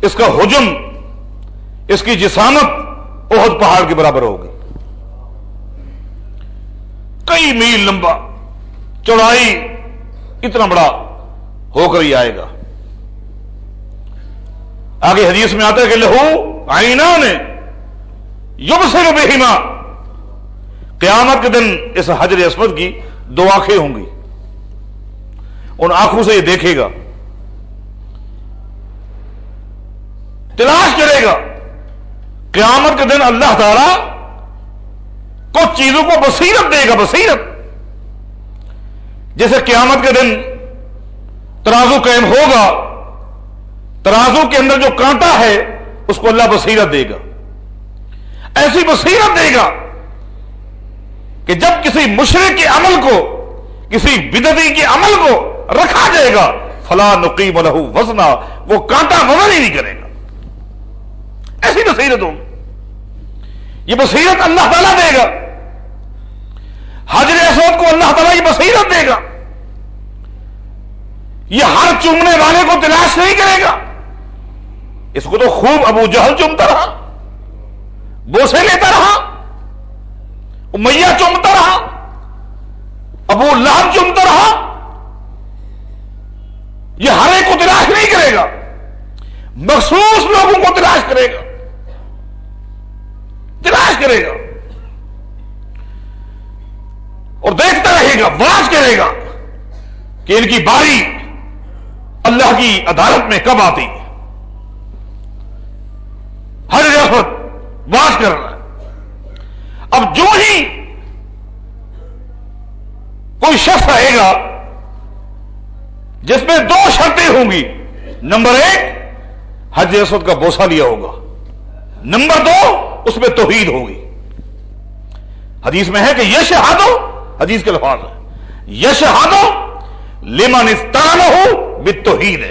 اس کا حجم، اس کی جسامت احد پہاڑ کے برابر ہوگی، کئی میل لمبا، چوڑائی اتنا بڑا ہو کر ہی آئے گا۔ آگے حدیث میں آتا ہے کہ لہو عینان یبصر بہما، قیامت کے دن اس حجر اسود کی 2 آنکھیں ہوں گی، ان آنکھوں سے یہ دیکھے گا، تلاش کرے گا۔ قیامت کے دن اللہ تعالی کچھ چیزوں کو بصیرت دے گا، بصیرت، جیسے قیامت کے دن ترازو قائم ہوگا، ترازو کے اندر جو کانٹا ہے اس کو اللہ بصیرت دے گا، ایسی بصیرت دے گا کہ جب کسی مشرک کے عمل کو، کسی بدعتی کے عمل کو رکھا جائے گا، فلا نقیم لہ وزنا، وہ کانٹا وزن ہی نہیں کرے گا، ایسی بصیرت ہوگی۔ یہ بصیرت اللہ تعالیٰ دے گا، حجر اسود کو اللہ تعالیٰ یہ بصیرت دے گا۔ یہ ہر چومنے والے کو تلاش نہیں کرے گا، اس کو تو خوب ابو جہل چومتا رہا، بوسے لیتا رہا، امیہ چومتا رہا، ابو لہب چومتا رہا، یہ ہر ایک کو تلاش نہیں کرے گا، مخصوص لوگوں کو تلاش کرے گا، تلاش کرے گا اور دیکھتا رہے گا، واچ کرے گا کہ ان کی باری اللہ کی عدالت میں کب آتی ہے۔ ہر ریاست واچ کر رہا ہے۔ اب جو ہی کوئی شخص آئے گا جس میں 2 شرطیں ہوں گی، نمبر 1 حجر اسود کا بوسہ لیا ہوگا، نمبر 2 اس میں توحید ہوگی۔ حدیث میں ہے کہ یشہدو، حدیث کے الفاظ ہے، یشہدو لمن استعانہ بالتوحید،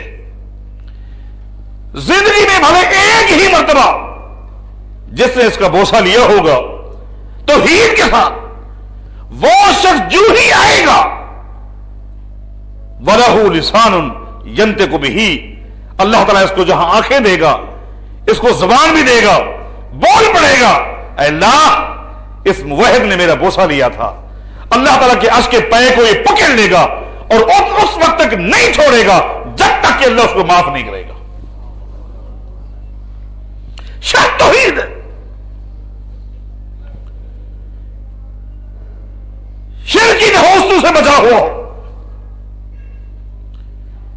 زندگی میں بھلے ایک ہی مرتبہ جس نے اس کا بوسہ لیا ہوگا توحید کے ساتھ، وہ شخص جو ہی آئے گا وَلَهُ لِسَانٌ يَنْطِقُ بِهِ، اللہ تعالیٰ اس کو جہاں آنکھیں دے گا، اس کو زبان بھی دے گا، بول پڑے گا، اے اللہ اس موحد نے میرا بوسہ لیا تھا، اللہ تعالیٰ کے عرش کے پے کو یہ پکڑ لے گا اور اس وقت تک نہیں چھوڑے گا جب تک کہ اللہ اس کو معاف نہیں کرے گا۔ شرط توحید ہے، شرک کی نحوستوں سے بچا ہوا ہو،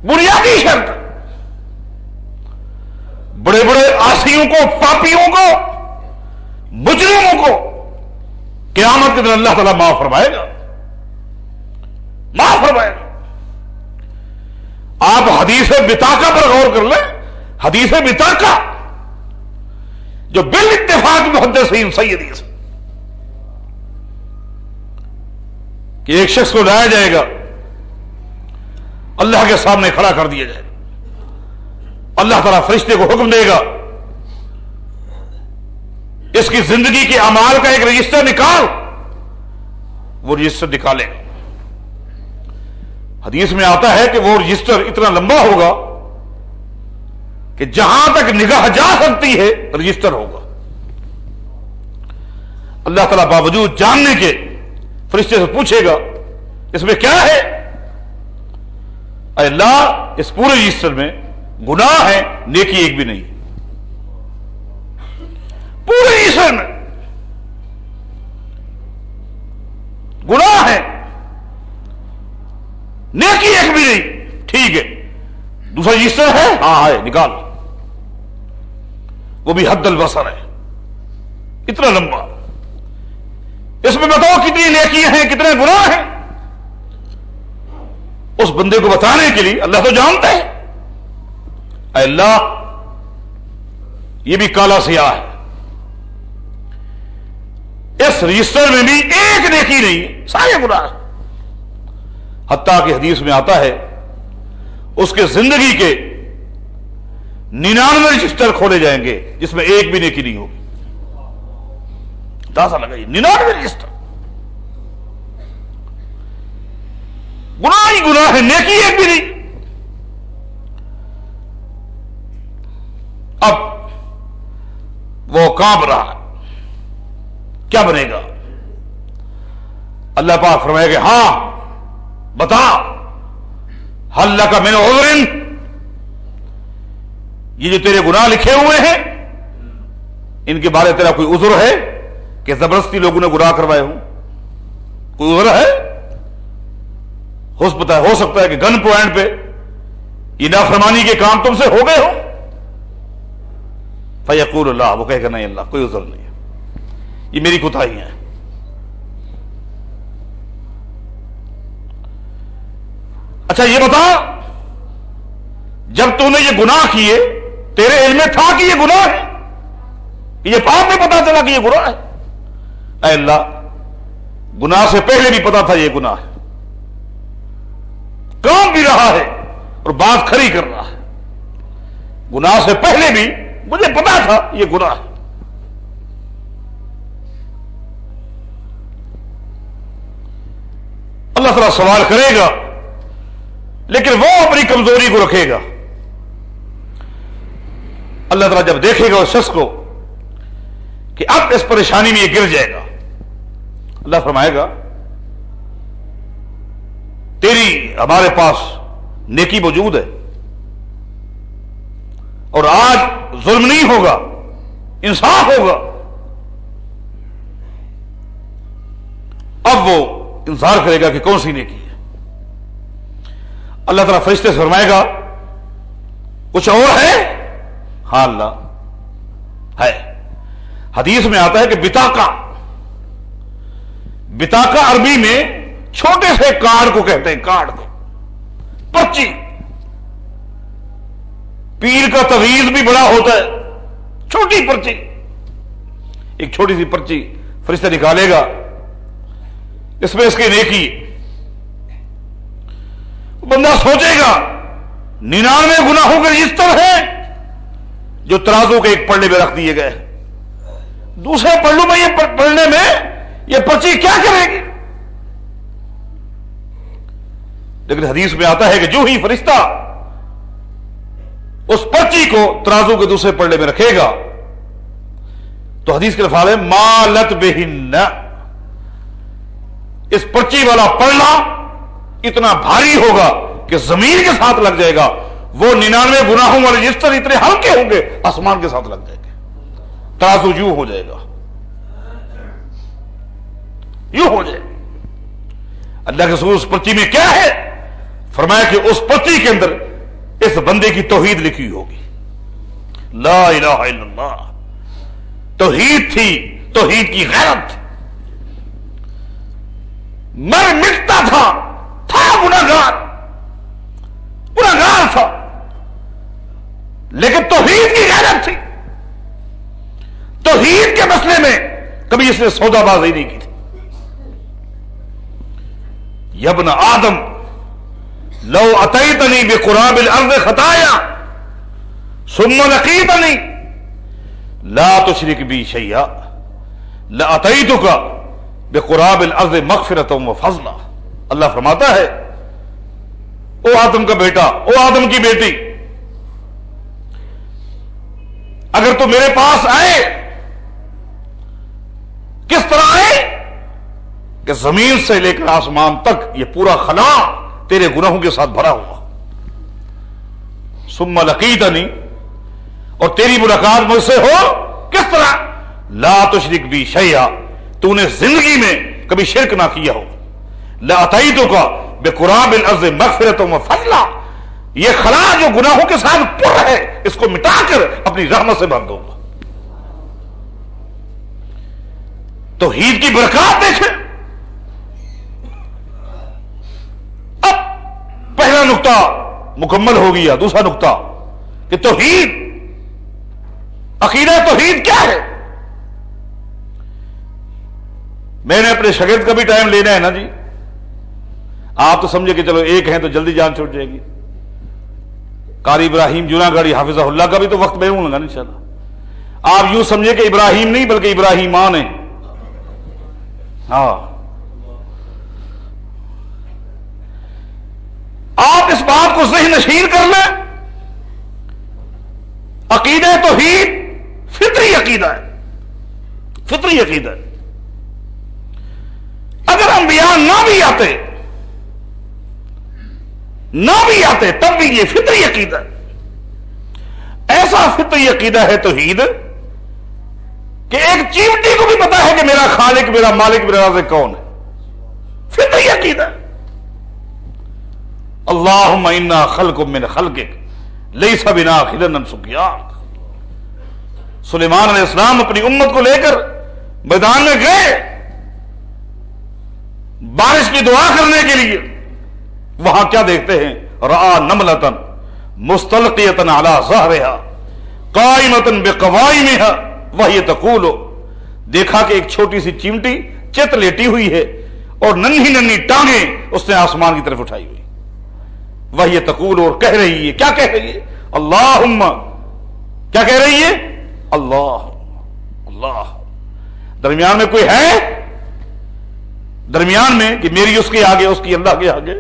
بنیادی شرط۔ بڑے بڑے عاصیوں کو، پاپیوں کو، مجرموں کو قیامت کے دن اللہ تعالیٰ معاف فرمائے گا، معاف فرمائے گا۔ آپ حدیث بطاقہ پر غور کر لیں، حدیث بطاقہ جو بالاتفاق محدثین صحیح حدیث، کہ ایک شخص کو لایا جائے گا، اللہ کے سامنے کھڑا کر دیا جائے گا، اللہ تعالیٰ فرشتے کو حکم دے گا اس کی زندگی کے اعمال کا ایک رجسٹر نکال، وہ رجسٹر نکالے گا۔ حدیث میں آتا ہے کہ وہ رجسٹر اتنا لمبا ہوگا کہ جہاں تک نگاہ جا سکتی ہے رجسٹر ہوگا۔ اللہ تعالیٰ باوجود جاننے کے فرشتے سے پوچھے گا اس میں کیا ہے؟ اے اللہ، اس پورے رجسٹر میں گناہ ہے، نیکی ایک بھی نہیں، پورے رجسٹر میں گناہ ہے، نیکی ایک بھی نہیں۔ ٹھیک ہے، دوسرا رجسٹر ہے؟ ہاں ہے، نکال، وہ بھی حد البصر ہے، اتنا لمبا، اس میں بتاؤ کتنی نیکیاں ہیں، کتنے گناہ ہیں۔ اس بندے کو بتانے کے لیے اللہ تو جانتا ہے، اے اللہ یہ بھی کالا سیاہ ہے، اس رجسٹر میں بھی ایک نیکی نہیں، سارے گناہ۔ حتیٰ کہ حدیث میں آتا ہے اس کے زندگی کے 99 رجسٹر کھولے جائیں گے جس میں ایک بھی نیکی نہیں ہوگی۔ اندازہ لگائیے، 99 رجسٹر، گناہ ہی گناہ ہے، نیکی ایک بھی نہیں۔ اب وہ کانپ رہا ہے، کیا بنے گا؟ اللہ پاک فرمائے گا ہاں بتا، حل لک من عذر، یہ جو تیرے گناہ لکھے ہوئے ہیں ان کے بارے تیرا کوئی عذر ہے کہ زبردستی لوگوں نے گناہ کروائے ہوں؟ کوئی عذر ہے؟ ہو سکتا ہے کہ گن پوائنٹ پہ یہ نافرمانی کے کام تم سے ہو گئے ہو؟ فیقول اللہ، وہ کہے گا نہیں اللہ، کوئی عذر نہیں ہے، یہ میری کوتاہی ہے۔ اچھا یہ بتا، جب تو نے یہ گناہ کیے تیرے علم میں تھا کہ یہ گناہ ہے؟ یہ بعد میں پتا چلا کہ یہ گناہ ہے؟ اے اللہ، گناہ سے پہلے بھی پتا تھا یہ گناہ ہے، کام بھی رہا ہے اور بات کھری کر رہا ہے، گناہ سے پہلے بھی مجھے پتا تھا یہ گناہ ہے۔ اللہ تعالیٰ سوال کرے گا لیکن وہ اپنی کمزوری کو رکھے گا۔ اللہ تعالیٰ جب دیکھے گا اس شخص کو کہ اب اس پریشانی میں یہ گر جائے گا، اللہ فرمائے گا تیری ہمارے پاس نیکی موجود ہے اور آج ظلم نہیں ہوگا، انصاف ہوگا۔ اب وہ انتظار کرے گا کہ کون سی نیکی ہے۔ اللہ تعالیٰ فرشتے سے فرمائے گا کچھ اور ہے؟ ہاں اللہ ہے۔ حدیث میں آتا ہے کہ بطاقہ عربی میں چھوٹے سے کارڈ کو کہتے ہیں، کارڈ کو، پرچی۔ پیر کا تویز بھی بڑا ہوتا ہے، چھوٹی پرچی، ایک چھوٹی سی پرچی فرشتہ نکالے گا، اس میں اس کی نیکی۔ بندہ سوچے گا 99 گناہوں کے رجسٹر ہیں جو ترازو کے ایک پلڑے میں رکھ دیے گئے، دوسرے پلڑوں میں یہ پلڑے میں یہ پرچی کیا کرے گی؟ لیکن حدیث میں آتا ہے کہ جو ہی فرشتہ اس پرچی کو ترازو کے دوسرے پلڑے میں رکھے گا تو حدیث کے الفاظ ہے مالت بہن، اس پرچی والا پلڑا اتنا بھاری ہوگا کہ زمین کے ساتھ لگ جائے گا۔ وہ 99 گناہوں والے رجسٹر اتنے ہلکے ہوں گے آسمان کے ساتھ لگ جائیں گے، ترازو یوں ہو جائے گا، یوں ہو جائے گا۔ اللہ کے رسول اس پرچی میں کیا ہے؟ فرمایا کہ اس پرچی کے اندر اس بندے کی توحید لکھی ہوگی، لا الہ الا اللہ، توحید تھی، توحید کی غیرت تھی، مر مٹتا تھا گناہگار تھا لیکن توحید کی غیرت تھی، توحید کے مسئلے میں کبھی اس نے سودا بازی نہیں کی تھی۔ یا ابن آدم لو اتیتنی بقراب الارض خطایا ثم لقیتنی لا تشرک بی شیئا لاتیتک بقراب الارض مغفرۃ وفضلا. اللہ فرماتا ہے او آدم کا بیٹا، او آدم کی بیٹی، اگر تو میرے پاس آئے، کس طرح آئے کہ زمین سے لے کر آسمان تک یہ پورا خلا تیرے گناہوں کے ساتھ بھرا ہوا، ثم لقیتنی، اور تیری ملاقات مجھ سے ہو کس طرح؟ لا تشرک بی شیئا، تو نے زندگی میں کبھی شرک نہ کیا ہو، لاتیتک بقراب الارض مغفرۃ وفضلا، یہ خلا جو گناہوں کے ساتھ پر ہے اس کو مٹا کر اپنی رحمت سے بھر دوں گا. توحید کی برکات دیکھیں. اب پہلا نقطہ مکمل ہو گیا. دوسرا نقطہ کہ توحید، عقیدہ توحید کیا ہے؟ میں نے اپنے شاگرد کا بھی ٹائم لینا ہے نا جی. آپ تو سمجھے کہ چلو ایک ہیں تو جلدی جان چھوٹ جائے گی. قاری ابراہیم جناگڑھی حافظہ اللہ کا بھی تو وقت میں ہوں گا انشاءاللہ. آپ یوں سمجھے کہ ابراہیم نہیں بلکہ ابراہیمان ہیں. ہاں، آپ اس بات کو ذہن نشین کر لیں. عقیدہ توحید فطری عقیدہ ہے، فطری عقیدہ ہے. اگر انبیاء نہ بھی آتے تب بھی یہ فطری عقیدہ ہے. ایسا فطری عقیدہ ہے توحید کہ ایک چیونٹی کو بھی پتا ہے کہ میرا خالق، میرا مالک، میرا رازق کون ہے. فطری عقیدہ. اللہم انا خلق من خلقک لیس بنا خلن سکیاک. سلیمان علیہ السلام اپنی امت کو لے کر میدان میں گئے بارش کی دعا کرنے کے لیے. وہاں کیا دیکھتے ہیں؟ رآ نملۃ مستلقیۃ علی ظہرہا قائمۃ بقوائمہا وہی تقول. دیکھا کہ ایک چھوٹی سی چیمٹی چت لیٹی ہوئی ہے اور ننھی ننھی ٹانگیں اس نے آسمان کی طرف اٹھائی ہوئی. وہی تقول، اور کہہ رہی ہے، کیا کہہ رہی ہے؟ اللہم، کیا کہہ رہی ہے؟ اللہ اللہ. درمیان میں کوئی ہے؟ درمیان میں کہ میری اس کے آگے، اس کی اللہ کے آگے؟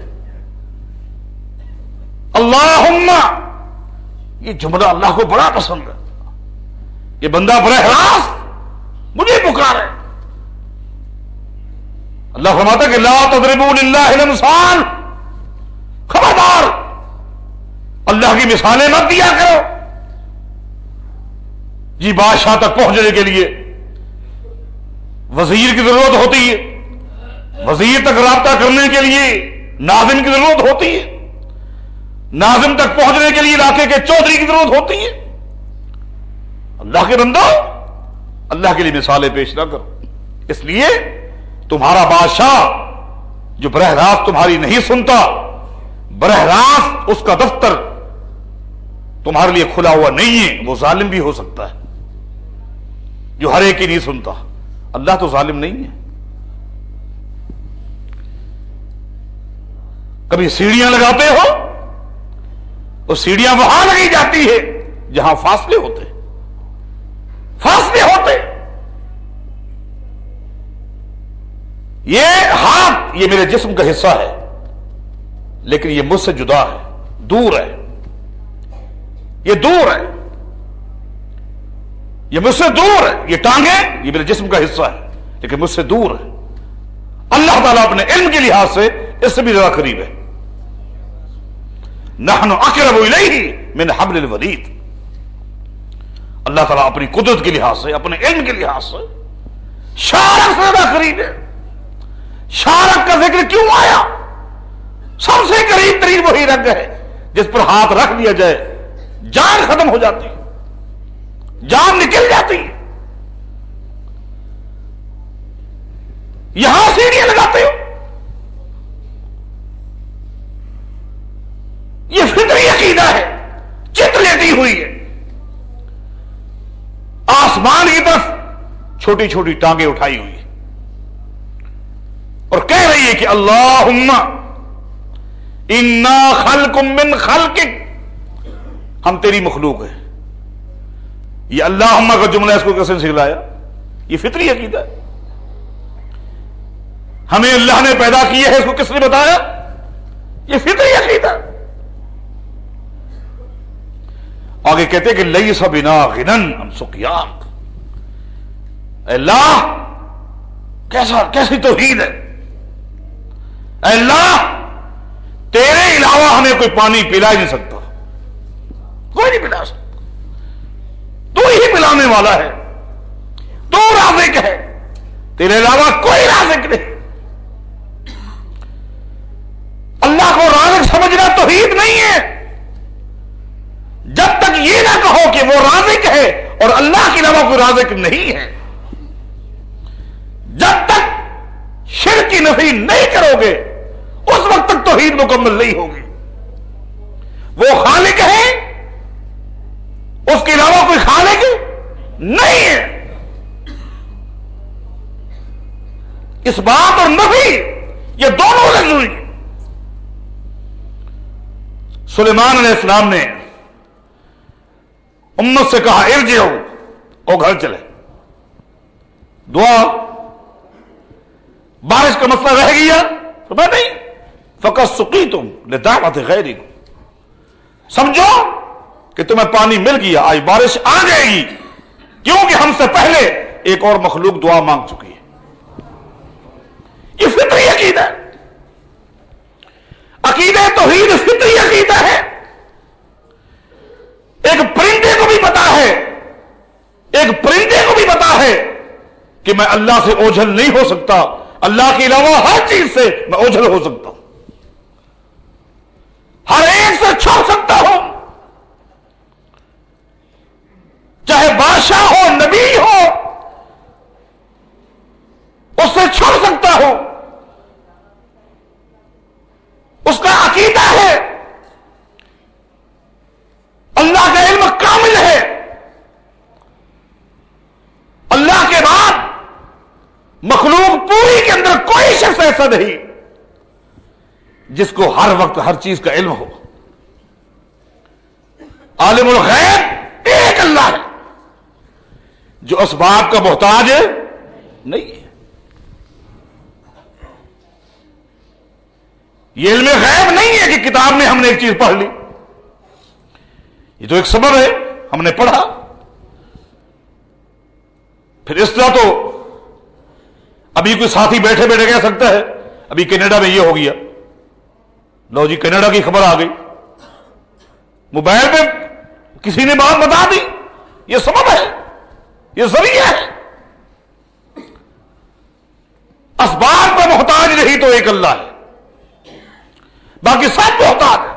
اللہم. یہ جملہ اللہ کو بڑا پسند ہے. یہ بندہ براہ راست مجھے پکار ہے. اللہ فرماتا کہ لا تضربوا للہ الامثال. خبردار، اللہ کی مثالیں مت دیا کرو. جی بادشاہ تک پہنچنے کے لیے وزیر کی ضرورت ہوتی ہے، وزیر تک رابطہ کرنے کے لیے ناظم کی ضرورت ہوتی ہے، ناظم تک پہنچنے کے لیے علاقے کے چودھری کی ضرورت ہوتی ہے. اللہ کے بندو، اللہ کے لیے مثالیں پیش نہ کرو. اس لیے تمہارا بادشاہ جو براہ راست تمہاری نہیں سنتا، براہ راست اس کا دفتر تمہارے لیے کھلا ہوا نہیں ہے، وہ ظالم بھی ہو سکتا ہے جو ہر ایک کی نہیں سنتا. اللہ تو ظالم نہیں ہے. کبھی سیڑھیاں لگاتے ہو، وہ سیڑھیاں وہاں لگی جاتی ہے جہاں فاصلے ہوتے، فاصلے ہوتے. یہ ہاتھ، یہ میرے جسم کا حصہ ہے لیکن یہ مجھ سے جدا ہے، دور ہے. یہ دور ہے، یہ مجھ سے دور ہے. یہ ٹانگیں، یہ میرے جسم کا حصہ ہے لیکن مجھ سے دور ہے. اللہ تعالیٰ اپنے علم کے لحاظ سے اس سے بھی زیادہ قریب ہے. نحن اقرب الیہ من حبل الورید. اللہ تعالیٰ اپنی قدرت کے لحاظ سے، اپنے علم کے لحاظ سے شارک سے زیادہ قریب ہے. شارک کا ذکر کیوں آیا؟ سب سے قریب ترین وہی رنگ ہے جس پر ہاتھ رکھ دیا جائے جان ختم ہو جاتی ہے، جان نکل جاتی ہے. یہاں سیڑھیاں لگاتے ہو، یہ فطری عقیدہ ہے. چت لیٹی ہوئی ہے، آسمان کی طرف چھوٹی چھوٹی ٹانگیں اٹھائی ہوئی ہے اور کہہ رہی ہے کہ اللہم انا خلق من خلقک، ہم تیری مخلوق ہیں. یہ اللہم کا جملہ اس کو کس نے سکھلایا؟ یہ فطری عقیدہ ہے. ہمیں اللہ نے پیدا کیا ہے، اس کو کس نے بتایا؟ یہ فطری عقیدہ. آگے کہتے کہ لیس بنا غنن عن سقیاک. اے اللہ کیسی توحید ہے. اے اللہ تیرے علاوہ ہمیں کوئی پانی پلا ہی نہیں سکتا، کوئی نہیں پلا سکتا، تو ہی پلانے والا ہے، تو رازق ہے، تیرے علاوہ کوئی رازق نہیں. اللہ کو رازق سمجھنا توحید نہیں ہے. جب تک یہ نہ کہو کہ وہ رازق ہے اور اللہ کے علاوہ کوئی رازق نہیں ہے، جب تک شرک کی نفی نہیں کرو گے اس وقت تک توحید مکمل نہیں ہوگی. وہ خالق ہے، اس کے علاوہ کوئی خالق نہیں ہے. اس بات اور نفی یہ دونوں ضروری ہیں. سلیمان علیہ السلام نے امت سے کہا ارجعوا، او گھر چلے. دعا بارش کا مسئلہ رہ گیا تو میں نہیں، فقط سقیتم لدعوت غیرکم، سمجھو کہ تمہیں پانی مل گیا، آج بارش آ جائے گی، کیونکہ ہم سے پہلے ایک اور مخلوق دعا مانگ چکی ہے. یہ فطری عقیدہ ہے. عقیدہ توحید فطری عقیدہ ہے. ایک پرندے کو بھی پتا ہے، ایک پرندے کو بھی پتا ہے کہ میں اللہ سے اوجھل نہیں ہو سکتا، اللہ کے علاوہ ہر چیز سے میں اوجھل ہو سکتا ہوں، ہر ایک سے چھڑ سکتا ہوں، چاہے بادشاہ ہو، نبی ہو، اس سے چھڑ سکتا ہوں. اس کا عقیدہ ہے. اللہ کا علم کامل ہے. اللہ کے بعد مخلوق پوری کے اندر کوئی شخص ایسا نہیں جس کو ہر وقت ہر چیز کا علم ہو. عالم الغیب ایک اللہ ہے جو اسباب کا محتاج نہیں ہے. یہ علم غیب نہیں ہے کہ کتاب میں ہم نے ایک چیز پڑھ لی، یہ تو ایک سبب ہے، ہم نے پڑھا. پھر اس طرح تو ابھی کوئی ساتھی بیٹھے بیٹھے کہہ سکتا ہے ابھی کینیڈا میں یہ ہو گیا، لو جی کینیڈا کی خبر آ گئی، موبائل پہ کسی نے بات بتا دی. یہ سبب ہے، یہ ذریعہ ہے. اسباب کا محتاج نہیں تو ایک اللہ ہے، باقی سب محتاج ہے.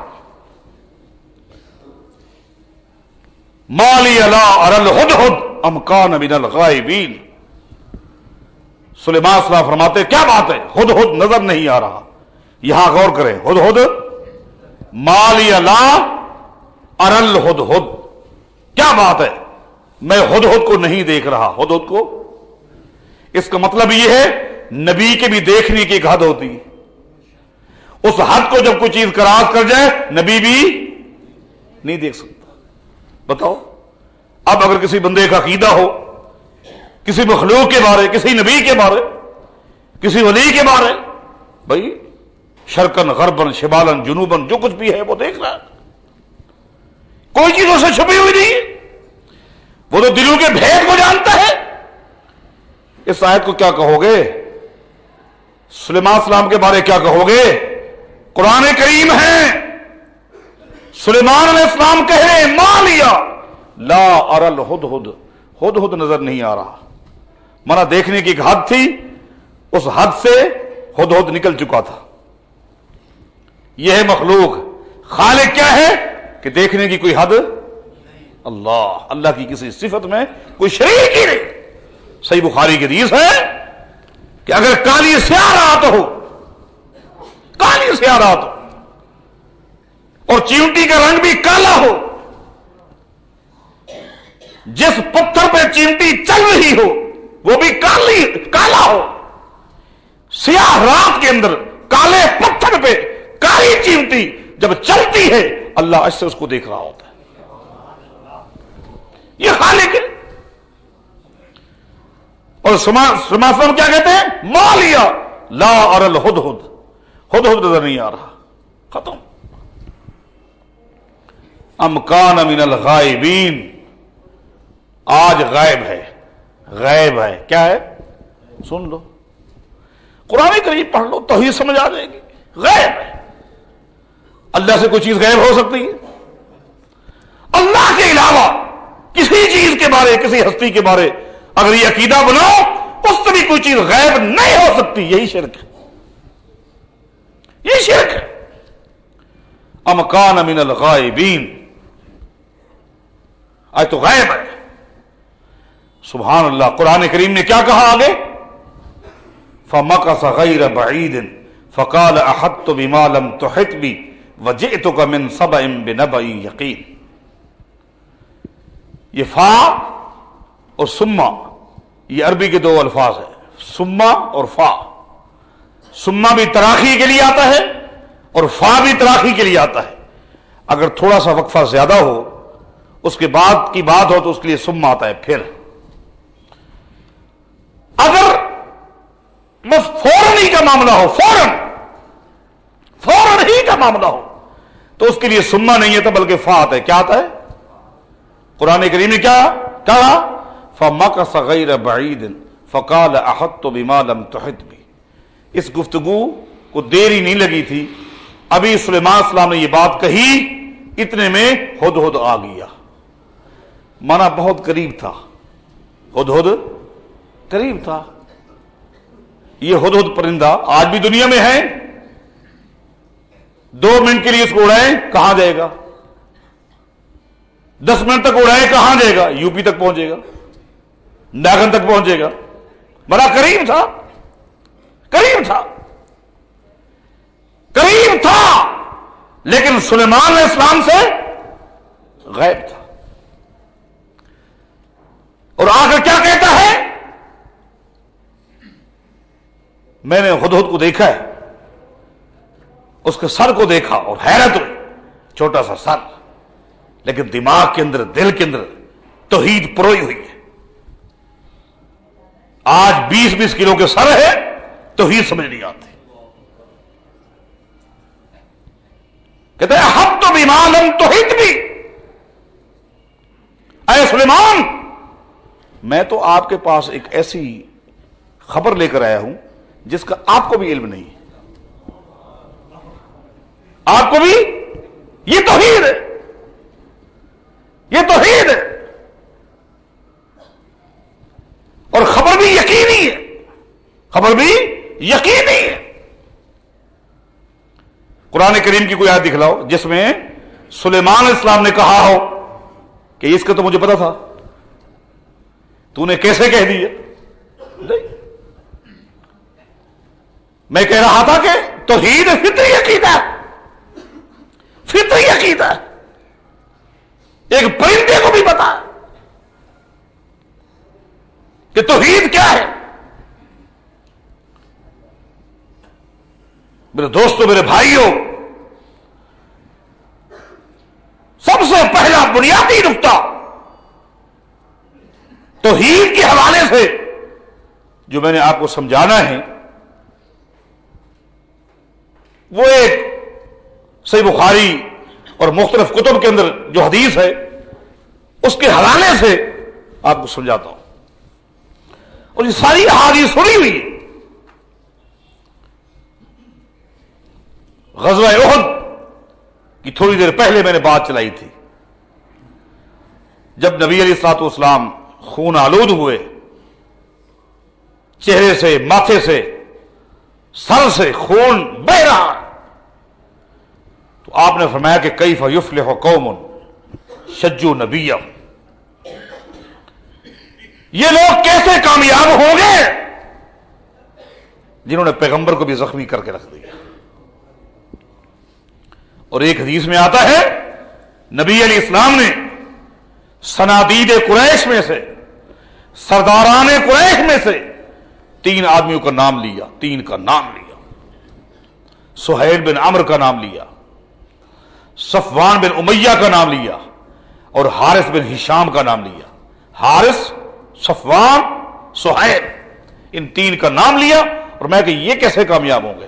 مالی لا اری الہدہد ام کان من الغائبین. سلیمان علیہ السلام فرماتے کیا بات ہے، ہدہد نظر نہیں آ رہا. یہاں غور کریں، ہدہد مالی لا اری الہدہد، کیا بات ہے میں ہدہد کو نہیں دیکھ رہا. ہدہد کو، اس کا مطلب یہ ہے نبی کے بھی دیکھنے کی ایک حد ہوتی ہے. اس حد کو جب کوئی چیز کراس کر جائے نبی بھی نہیں دیکھ سکتا. بتاؤ اب اگر کسی بندے کا عقیدہ ہو کسی مخلوق کے بارے، کسی نبی کے بارے، کسی ولی کے بارے، بھائی شرقن غربن شمالن جنوبن جو کچھ بھی ہے وہ دیکھ رہا ہے، کوئی چیز اسے چھپی ہوئی نہیں ہے، وہ تو دلوں کے بھید کو جانتا ہے. اس آیت کو کیا کہو گے؟ سلیمان علیہ السلام کے بارے کیا کہو گے؟ قرآن کریم ہے. سلیمان علیہ السلام کہے مالیا لا اری الہدہد، ہدہد نظر نہیں آ رہا. مانا دیکھنے کی ایک حد تھی، اس حد سے ہدہد نکل چکا تھا. یہ ہے مخلوق. خالق کیا ہے کہ دیکھنے کی کوئی حد اللہ، اللہ کی کسی صفت میں کوئی شریک ہی نہیں. صحیح بخاری کی حدیث ہے کہ اگر کالی سیاہ رات ہو، کالی سیاہ رات ہو اور چیونٹی کا رنگ بھی کالا ہو، جس پتھر پہ چیونٹی چل رہی ہو وہ بھی کالا ہو، سیاہ رات کے اندر کالے پتھر پہ کالی چیمٹی جب چلتی ہے اللہ ایسے اس کو دیکھ رہا ہوتا ہے. یہ خالق ہے. اور سماسلم کیا کہتے ہیں؟ مالیا لا ار الہدہد، ہدہد نظر نہیں آ رہا. ختم. ام کان من الغائبین، آج غائب ہے. غائب ہے کیا ہے؟ سن لو، قرآن کریم پڑھ لو توحید سمجھ آ جائے گی. غائب ہے. اللہ سے کوئی چیز غائب ہو سکتی ہے؟ اللہ کے علاوہ کسی چیز کے بارے، کسی ہستی کے بارے اگر یہ عقیدہ بناؤ اس سے بھی کوئی چیز غائب نہیں ہو سکتی. یہی شرک ہے. یہی شرک ہے. ام کان من الغائبین، آج تو غائب ہے. سبحان اللہ. قرآن کریم نے کیا کہا آگے؟ فَمَكَثَ غَيْرَ بَعِيدٍ فَقَالَ أَحَطْتُ بِمَا لَمْ تُحِطْ بِهِ وَجِئْتُكَ مِنْ سَبَإٍ بِنَبَإٍ يَقِينٍ. یہ فا اور سما یہ عربی کے دو الفاظ ہیں، سما اور فا. سما بھی تراخی کے لیے آتا ہے اور فا بھی تراخی کے لیے آتا ہے. اگر تھوڑا سا وقفہ زیادہ ہو، اس کے بعد کی بات ہو تو اس کے لیے سما آتا ہے. پھر اگر بس فوراً ہی کا معاملہ ہو، فوراً ہی کا معاملہ ہو تو اس کے لیے سما نہیں ہے تو بلکہ فا آتا ہے. کیا آتا ہے؟ قرآن کریم نے کیا کہا؟ فَمَكَثَ غَيْرَ بَعِيدٍ فَقَالَ أَحَطْتُ بِمَا لَمْ تُحِطْ بِهِ. اس گفتگو کو دیر ہی نہیں لگی تھی، ابھی سلیمان علیہ السلام نے یہ بات کہی، اتنے میں ہدہد آ گیا. مانا بہت قریب تھا. ہدہد قریب تھا. یہ ہدہد پرندہ آج بھی دنیا میں ہے. 2 منٹ کے لیے اس کو اڑائیں کہاں جائے گا؟ 10 منٹ تک اڑائے کہاں جائے گا؟ یو پی تک پہنچے گا، ناگن تک پہنچے گا. بڑا قریب تھا. قریب تھا. قریب تھا لیکن سلیمان علیہ السلام سے غائب تھا. اور آخر کیا کہتا ہے؟ میں نے ہدہد کو دیکھا ہے، اس کے سر کو دیکھا اور حیرت ہوئی. چھوٹا سا سر لیکن دماغ کے اندر، دل کے اندر توحید پروئی ہوئی ہے. آج 20-20 کلو کے سر ہے، توحید سمجھ نہیں آتی. کہتے ہیں احط بما لم تحط بہ. اے سلیمان، میں تو آپ کے پاس ایک ایسی خبر لے کر آیا ہوں جس کا آپ کو بھی علم نہیں. آپ کو بھی یہ توحید ہے، یہ توحید ہے. اور خبر بھی یقینی ہے، خبر بھی یقینی ہے. قرآن کریم کی کوئی آیت دکھلاؤ جس میں سلیمان علیہ السلام نے کہا ہو کہ اس کا تو مجھے پتا تھا، تو نے کیسے کہہ دیا؟ نہیں. میں کہہ رہا تھا کہ توحید فطری عقیدہ، فطری عقیدہ. ایک پرندے کو بھی پتا کہ توحید کیا ہے. میرے دوستوں، میرے بھائیوں، سب سے پہلا بنیادی نقطہ توحید کے حوالے سے جو میں نے آپ کو سمجھانا ہے وہ ایک صحیح بخاری اور مختلف کتب کے اندر جو حدیث ہے اس کے حوالے سے آپ کو سمجھاتا ہوں. اور یہ ساری احادیث سنی ہوئی ہے. غزوہ احد کی تھوڑی دیر پہلے میں نے بات چلائی تھی. جب نبی علیہ الصلوۃ والسلام خون آلود ہوئے، چہرے سے، ماتھے سے، سر سے خون بہ رہا، تو آپ نے فرمایا کہ کیف یفلح قوم شجوا نبیہم. یہ لوگ کیسے کامیاب ہوں گے جنہوں نے پیغمبر کو بھی زخمی کر کے رکھ دیا. اور ایک حدیث میں آتا ہے نبی علیہ السلام نے صنادید قریش میں سے، سرداران قریش میں سے 3 آدمیوں کا نام لیا، 3 کا نام لیا، سہیل بن عمرو کا نام لیا، صفوان بن امیہ کا نام لیا، اور حارث بن ہشام کا نام لیا۔ حارث، صفوان، سہیل، ان 3 کا نام لیا، اور میں کہ یہ کیسے کامیاب ہوں گے؟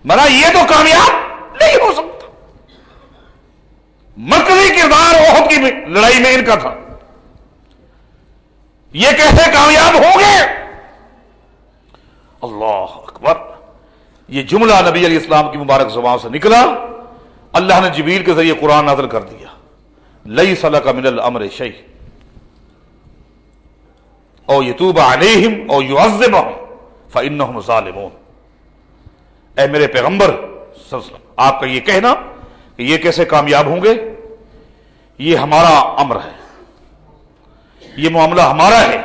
منا یہ تو کامیاب نہیں ہو سکتا۔ مرکزی کردار احد کی لڑائی میں ان کا تھا، یہ کیسے کامیاب ہوں گے؟ اللہ اکبر! یہ جملہ نبی علیہ السلام کی مبارک زبان سے نکلا، اللہ نے جبریل کے ذریعے قرآن نازل کر دیا، لیس لک من الامر شیء او یتوب علیہم او یعذبہم فانہم ظالمون۔ اے میرے پیغمبر صلی اللہ علیہ وسلم، آپ کا یہ کہنا کہ یہ کیسے کامیاب ہوں گے، یہ ہمارا امر ہے، یہ معاملہ ہمارا ہے،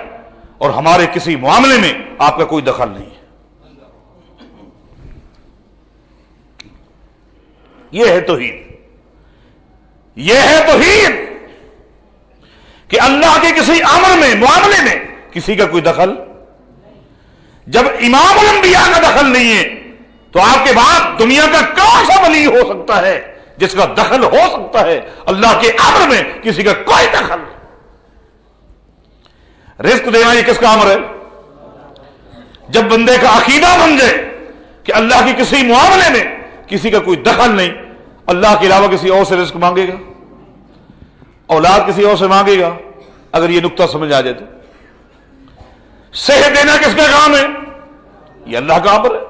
اور ہمارے کسی معاملے میں آپ کا کوئی دخل نہیں ہے۔ یہ ہے توحید، یہ ہے توحید کہ اللہ کے کسی امر میں، معاملے میں کسی کا کوئی دخل۔ جب امام الانبیاء کا دخل نہیں ہے تو آپ کے بعد دنیا کا کون سا ولی ہو سکتا ہے جس کا دخل ہو سکتا ہے؟ اللہ کے امر میں کسی کا کوئی دخل نہیں۔ رزق دینا یہ کس کا امر ہے؟ جب بندے کا عقیدہ بن جائے کہ اللہ کے کسی معاملے میں کسی کا کوئی دخل نہیں، اللہ کے علاوہ کسی اور سے رزق مانگے گا، اولاد کسی اور سے مانگے گا، اگر یہ نقطہ سمجھ آ جائے تو۔ صحت دینا کس کا کام ہے؟ یہ اللہ کا امر ہے۔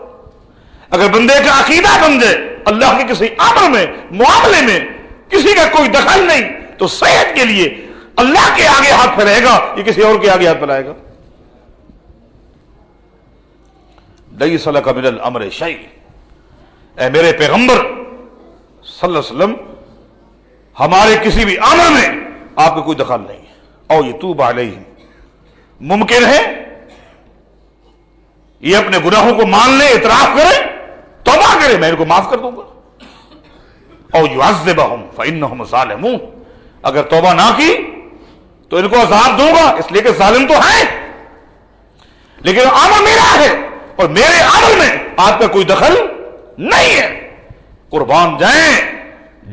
اگر بندے کا عقیدہ بن جائے اللہ کے کسی امر میں، معاملے میں کسی کا کوئی دخل نہیں، تو صحت کے لیے اللہ کے آگے ہاتھ پھیلائے گا، یہ کسی اور کے آگے ہاتھ پھیلائے گا؟ لیس لک من الامر شیء، اے میرے پیغمبر صلی اللہ علیہ وسلم، ہمارے کسی بھی امر میں آپ کا کوئی دخل نہیں ہے۔ او یتوب علیہم، ممکن ہے یہ اپنے گناہوں کو مان لے، اعتراف کرے، توبہ کرے، میں ان کو معاف کر دوں گا۔ او یعذبہم فانہم ظالمون، اگر توبہ نہ کی تو ان کو عذاب دوں گا، اس لیے کہ ظالم تو ہے، لیکن امر میرا ہے اور میرے امر میں آپ کا کوئی دخل نہیں ہے۔ قربان جائیں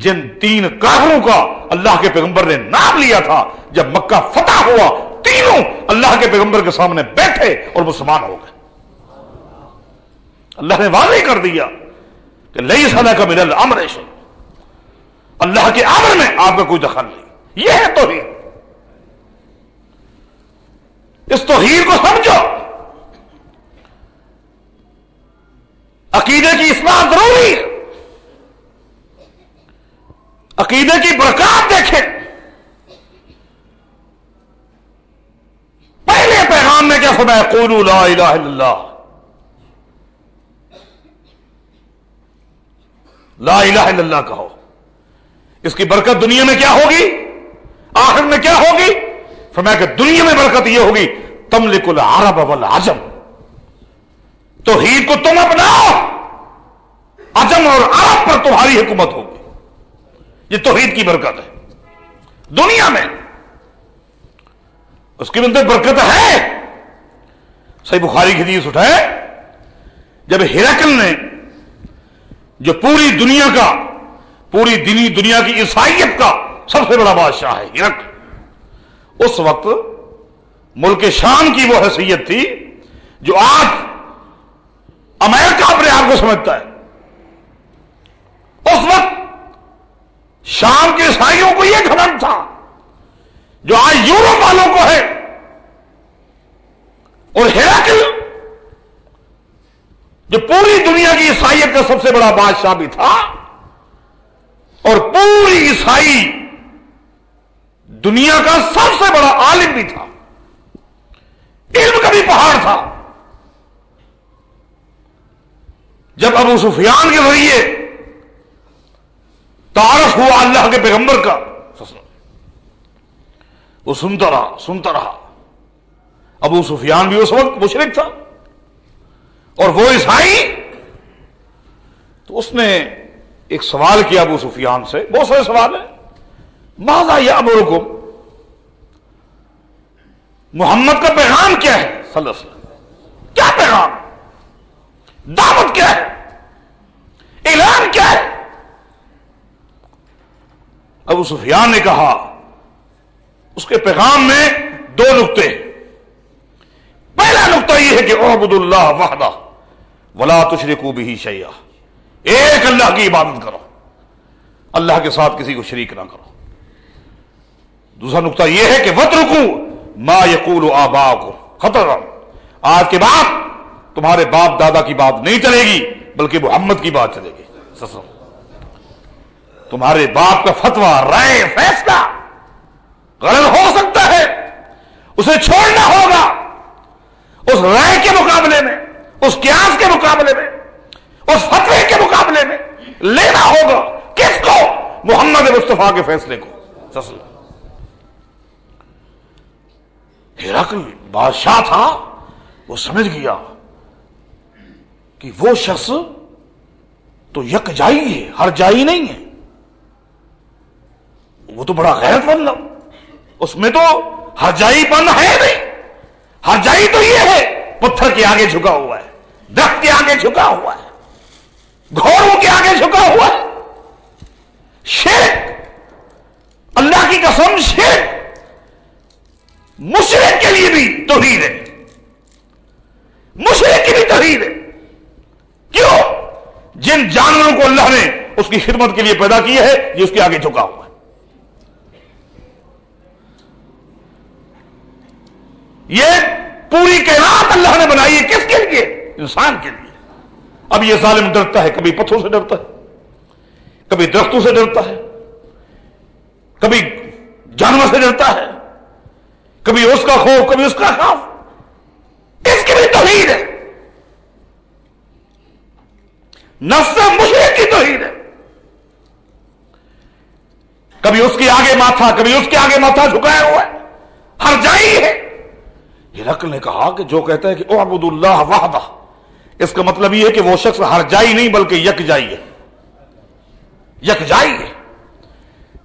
جن 3 کافروں کا اللہ کے پیغمبر نے نام لیا تھا، جب مکہ فتح ہوا تینوں اللہ کے پیغمبر کے سامنے بیٹھے اور مسلمان ہو گئے۔ اللہ نے واضح کر دیا کہ لیس لک من الامر شیء، اللہ کے امر میں آپ کا کوئی دخل نہیں۔ یہ ہے توحید۔ اس توحید کو سمجھو۔ عقیدے کی اصلاح ضروری ہے، عقیدے کی برکات دیکھیں۔ پہلے پیغام میں کیا فرمایا؟ قولوا لا الہ الا اللہ، لا الہ الا اللہ کہو۔ اس کی برکت دنیا میں کیا ہوگی، آخر میں کیا ہوگی؟ فرمایا کہ دنیا میں برکت یہ ہوگی تملک العرب والعجم، توحید کو تم اپناؤ، عجم اور عرب پر تمہاری حکومت ہوگی۔ یہ توحید کی برکت ہے دنیا میں، اس کی اندر برکت ہے۔ صحیح بخاری کی حدیث اٹھائے، جب ہرقل نے، جو پوری دنیا کا، پوری دنیا کی عیسائیت کا سب سے بڑا بادشاہ ہے ہرقل، اس وقت ملک شام کی وہ حیثیت تھی جو آج امریکہ اپنے آپ کو سمجھتا ہے۔ اس وقت شام کے عیسائیوں کو یہ گھمنڈ تھا جو آج یورپ والوں کو ہے، اور ہرقل جو پوری دنیا کی عیسائیت کا سب سے بڑا بادشاہ بھی تھا، اور پوری عیسائی دنیا کا سب سے بڑا عالم بھی تھا، علم کا بھی پہاڑ تھا۔ جب ابو سفیان کے ذریعے تعارف ہوا اللہ کے پیغمبر کا، وہ سنتا رہا۔ ابو سفیان بھی اس وقت مشرک تھا اور وہ عیسائی، تو اس نے ایک سوال کیا ابو سفیان سے، بہت سارے سوال ہیں، ماذا یأمرکم، محمد کا پیغام کیا ہے؟ صلی اللہ علیہ وسلم؟ کیا پیغام، دعوت کیا ہے، اعلان کیا ہے؟ ابو سفیان نے کہا اس کے پیغام میں دو نقطے. پہلا نقطہ یہ ہے کہ اعبدوا اللہ وحدہ ولا تشرکوا بہ شیئا، ایک اللہ کی عبادت کرو، اللہ کے ساتھ کسی کو شریک نہ کرو. دوسرا نقطہ یہ ہے کہ وَاتْرُكُوا مَا يَقُولُ آبَاؤُكُمْ، خطر، آج کے بعد تمہارے باپ دادا کی بات نہیں چلے گی بلکہ محمد کی بات چلے گی. تمہارے باپ کا فتویٰ، رائے، فیصلہ غلط ہو سکتا ہے، اسے چھوڑنا ہوگا. اس رائے کے مقابلے میں، اس قیاس کے مقابلے میں، اس فتوے کے مقابلے میں لینا ہوگا کس کو؟ محمد مصطفیٰ کے فیصلے کو. ہرقل بادشاہ تھا، وہ سمجھ گیا کہ وہ شخص تو یک جائی ہے، ہر جائی نہیں ہے. وہ تو بڑا غیرت مند، اس میں تو ہر جائی پن ہے نہیں. ہر جائی تو یہ ہے پتھر کے آگے جھکا ہوا ہے، درخت کے آگے جھکا ہوا ہے، گھوڑوں کے آگے جھکا ہوا ہے. شرک، اللہ کی قسم، شرک مشرک کے لیے بھی توحید ہے، مشرک کی بھی توحید ہے. کیوں؟ جن جانوروں کو اللہ نے اس کی خدمت کے لیے پیدا کیا ہے یہ اس کے آگے جھکا ہوا ہے. یہ پوری کائنات اللہ نے بنائی ہے کس کے لیے؟ انسان کے لیے. اب یہ ظالم ڈرتا ہے، کبھی پتھروں سے ڈرتا ہے، کبھی درختوں سے ڈرتا ہے، کبھی جانور سے ڈرتا ہے، کبھی اس کا خوف، کبھی اس کا خوف. اس کی بھی توحید ہے، نفس مشرک کی توحید ہے. کبھی اس کے آگے ماتھا، کبھی اس کے آگے ماتھا جھکایا ہوا ہے، ہر جائی ہے. ہرقل نے کہا کہ جو کہتا ہے کہ اعبدوا اللہ وحدہ، اس کا مطلب یہ ہے کہ وہ شخص ہر جائی نہیں بلکہ یک جائی ہے، یک جائی ہے.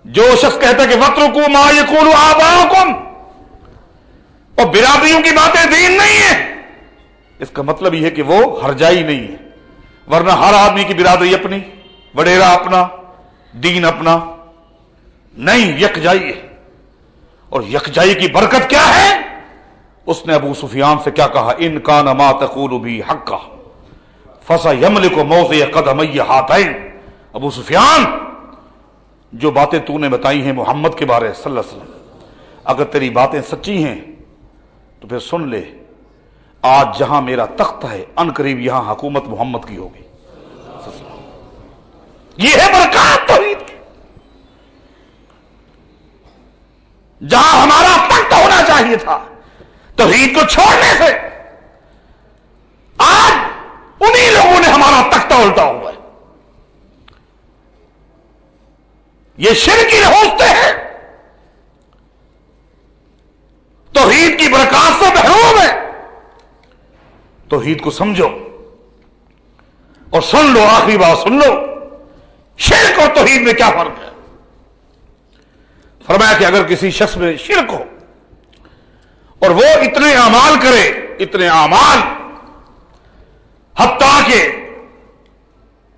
جو شخص کہتا ہے کہ وَاتْرُكُوا مَا يَقُولُ آبَاؤُكُمْ، اور برادریوں کی باتیں دین نہیں ہے، اس کا مطلب یہ ہے کہ وہ ہر جائی نہیں ہے. ورنہ ہر آدمی کی برادری اپنی، وڈیرا اپنا، دین اپنا نہیں، یک جائی ہے. اور یک جائی کی برکت کیا ہے؟ اس نے ابو سفیان سے کیا کہا؟ ان کان ما تقول بی حقا فسیملک موضع قدمی ہاتین. ابو سفیان، جو باتیں تو نے بتائی ہیں محمد کے بارے صلی اللہ علیہ وسلم، اگر تیری باتیں سچی ہیں تو پھر سن لے، آج جہاں میرا تخت ہے ان قریب یہاں حکومت محمد کی ہوگی. یہ ہے برکات توحید کی. جہاں ہمارا تخت ہونا چاہیے تھا توحید کو چھوڑنے سے، آج انہی لوگوں نے ہمارا تختہ الٹا ہوا ہے. یہ شرک کی نہوستے ہیں، توحید کی برکات سے محروم ہے. توحید کو سمجھو اور سن لو، آخری بات سن لو، شرک اور توحید میں کیا فرق ہے. فرمایا کہ اگر کسی شخص میں شرک ہو اور وہ اتنے اعمال کرے، اتنے اعمال، حتیٰ کہ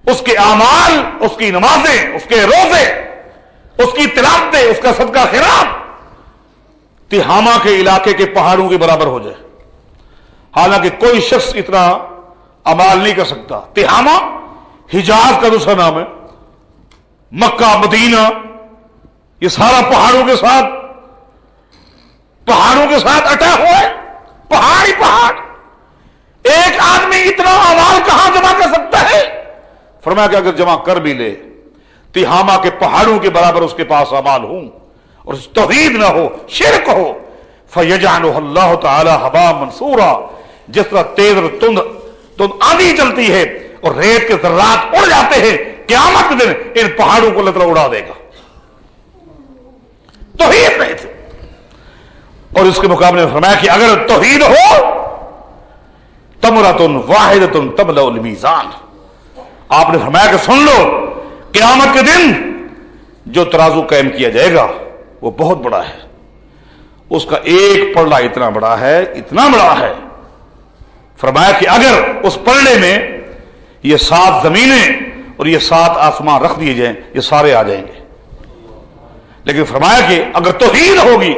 اس کے اعمال، اس کی نمازیں، اس کے روزے، اس کی تلاوتیں، اس کا صدقہ خیرات تہامہ کے علاقے کے پہاڑوں کے برابر ہو جائے. حالانکہ کوئی شخص اتنا عمل نہیں کر سکتا. تہامہ حجاز کا دوسرا نام ہے، مکہ، مدینہ، یہ سارا پہاڑوں کے ساتھ اٹا ہوا ہے، پہاڑ ہی پہاڑ. ایک آدمی اتنا عمل کہاں جمع کر سکتا ہے؟ فرمایا کہ اگر جمع کر بھی لے، تہامہ کے پہاڑوں کے برابر اس کے پاس عمل ہوں اور توحید نہ ہو، شرک ہو، فَيَجْعَلُهُ اللَّهُ تَعَالَى هَبَاءً مَنْثُورًا. جس طرح تیز اور تند آندھی چلتی ہے اور ریت کے ذرات اڑ جاتے ہیں، قیامت کے دن ان پہاڑوں کو اللہ تعالیٰ اڑا دے گا. توحید نہیں تھی. اور اس کے مقابلے میں فرمایا کہ اگر توحید ہو، تمرۃ واحدۃ تملأ المیزان. آپ نے فرمایا کہ سن لو، قیامت کے دن جو ترازو قائم کیا جائے گا وہ بہت بڑا ہے. اس کا ایک پلڑا اتنا بڑا ہے، اتنا بڑا ہے فرمایا کہ اگر اس پلڑے میں یہ 7 زمینیں اور یہ 7 آسمان رکھ دیے جائیں یہ سارے آ جائیں گے، لیکن فرمایا کہ اگر توحید ہوگی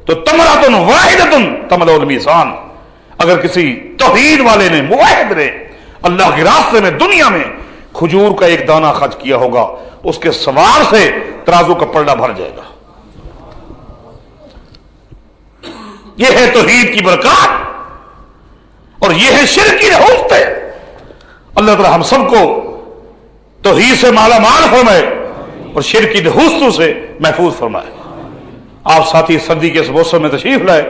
تو تمرۃ واحدۃ تملأ المیزان، اگر کسی توحید والے نے، موحد نے اللہ کے راستے میں دنیا میں کھجور کا ایک دانہ خرچ کیا ہوگا، اس کے سوار سے ترازو کا پلڑا بھر جائے گا۔ یہ ہے توحید کی برکات اور یہ ہے شرک کی نحوستیں۔ اللہ تعالی ہم سب کو توحید سے مالا مال فرمائے اور شرک کی نحوستوں سے محفوظ فرمائے۔ آپ ساتھی سردی کے اس موسم میں تشریف لائے،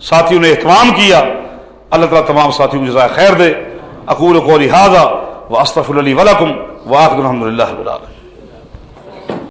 ساتھیوں نے اہتمام کیا، اللہ تعالیٰ تمام ساتھیوں کو جزائے خیر دے۔ اقول قولی ھذا واستغفر لي ولکم وآخر الحمد للہ رب العالمین۔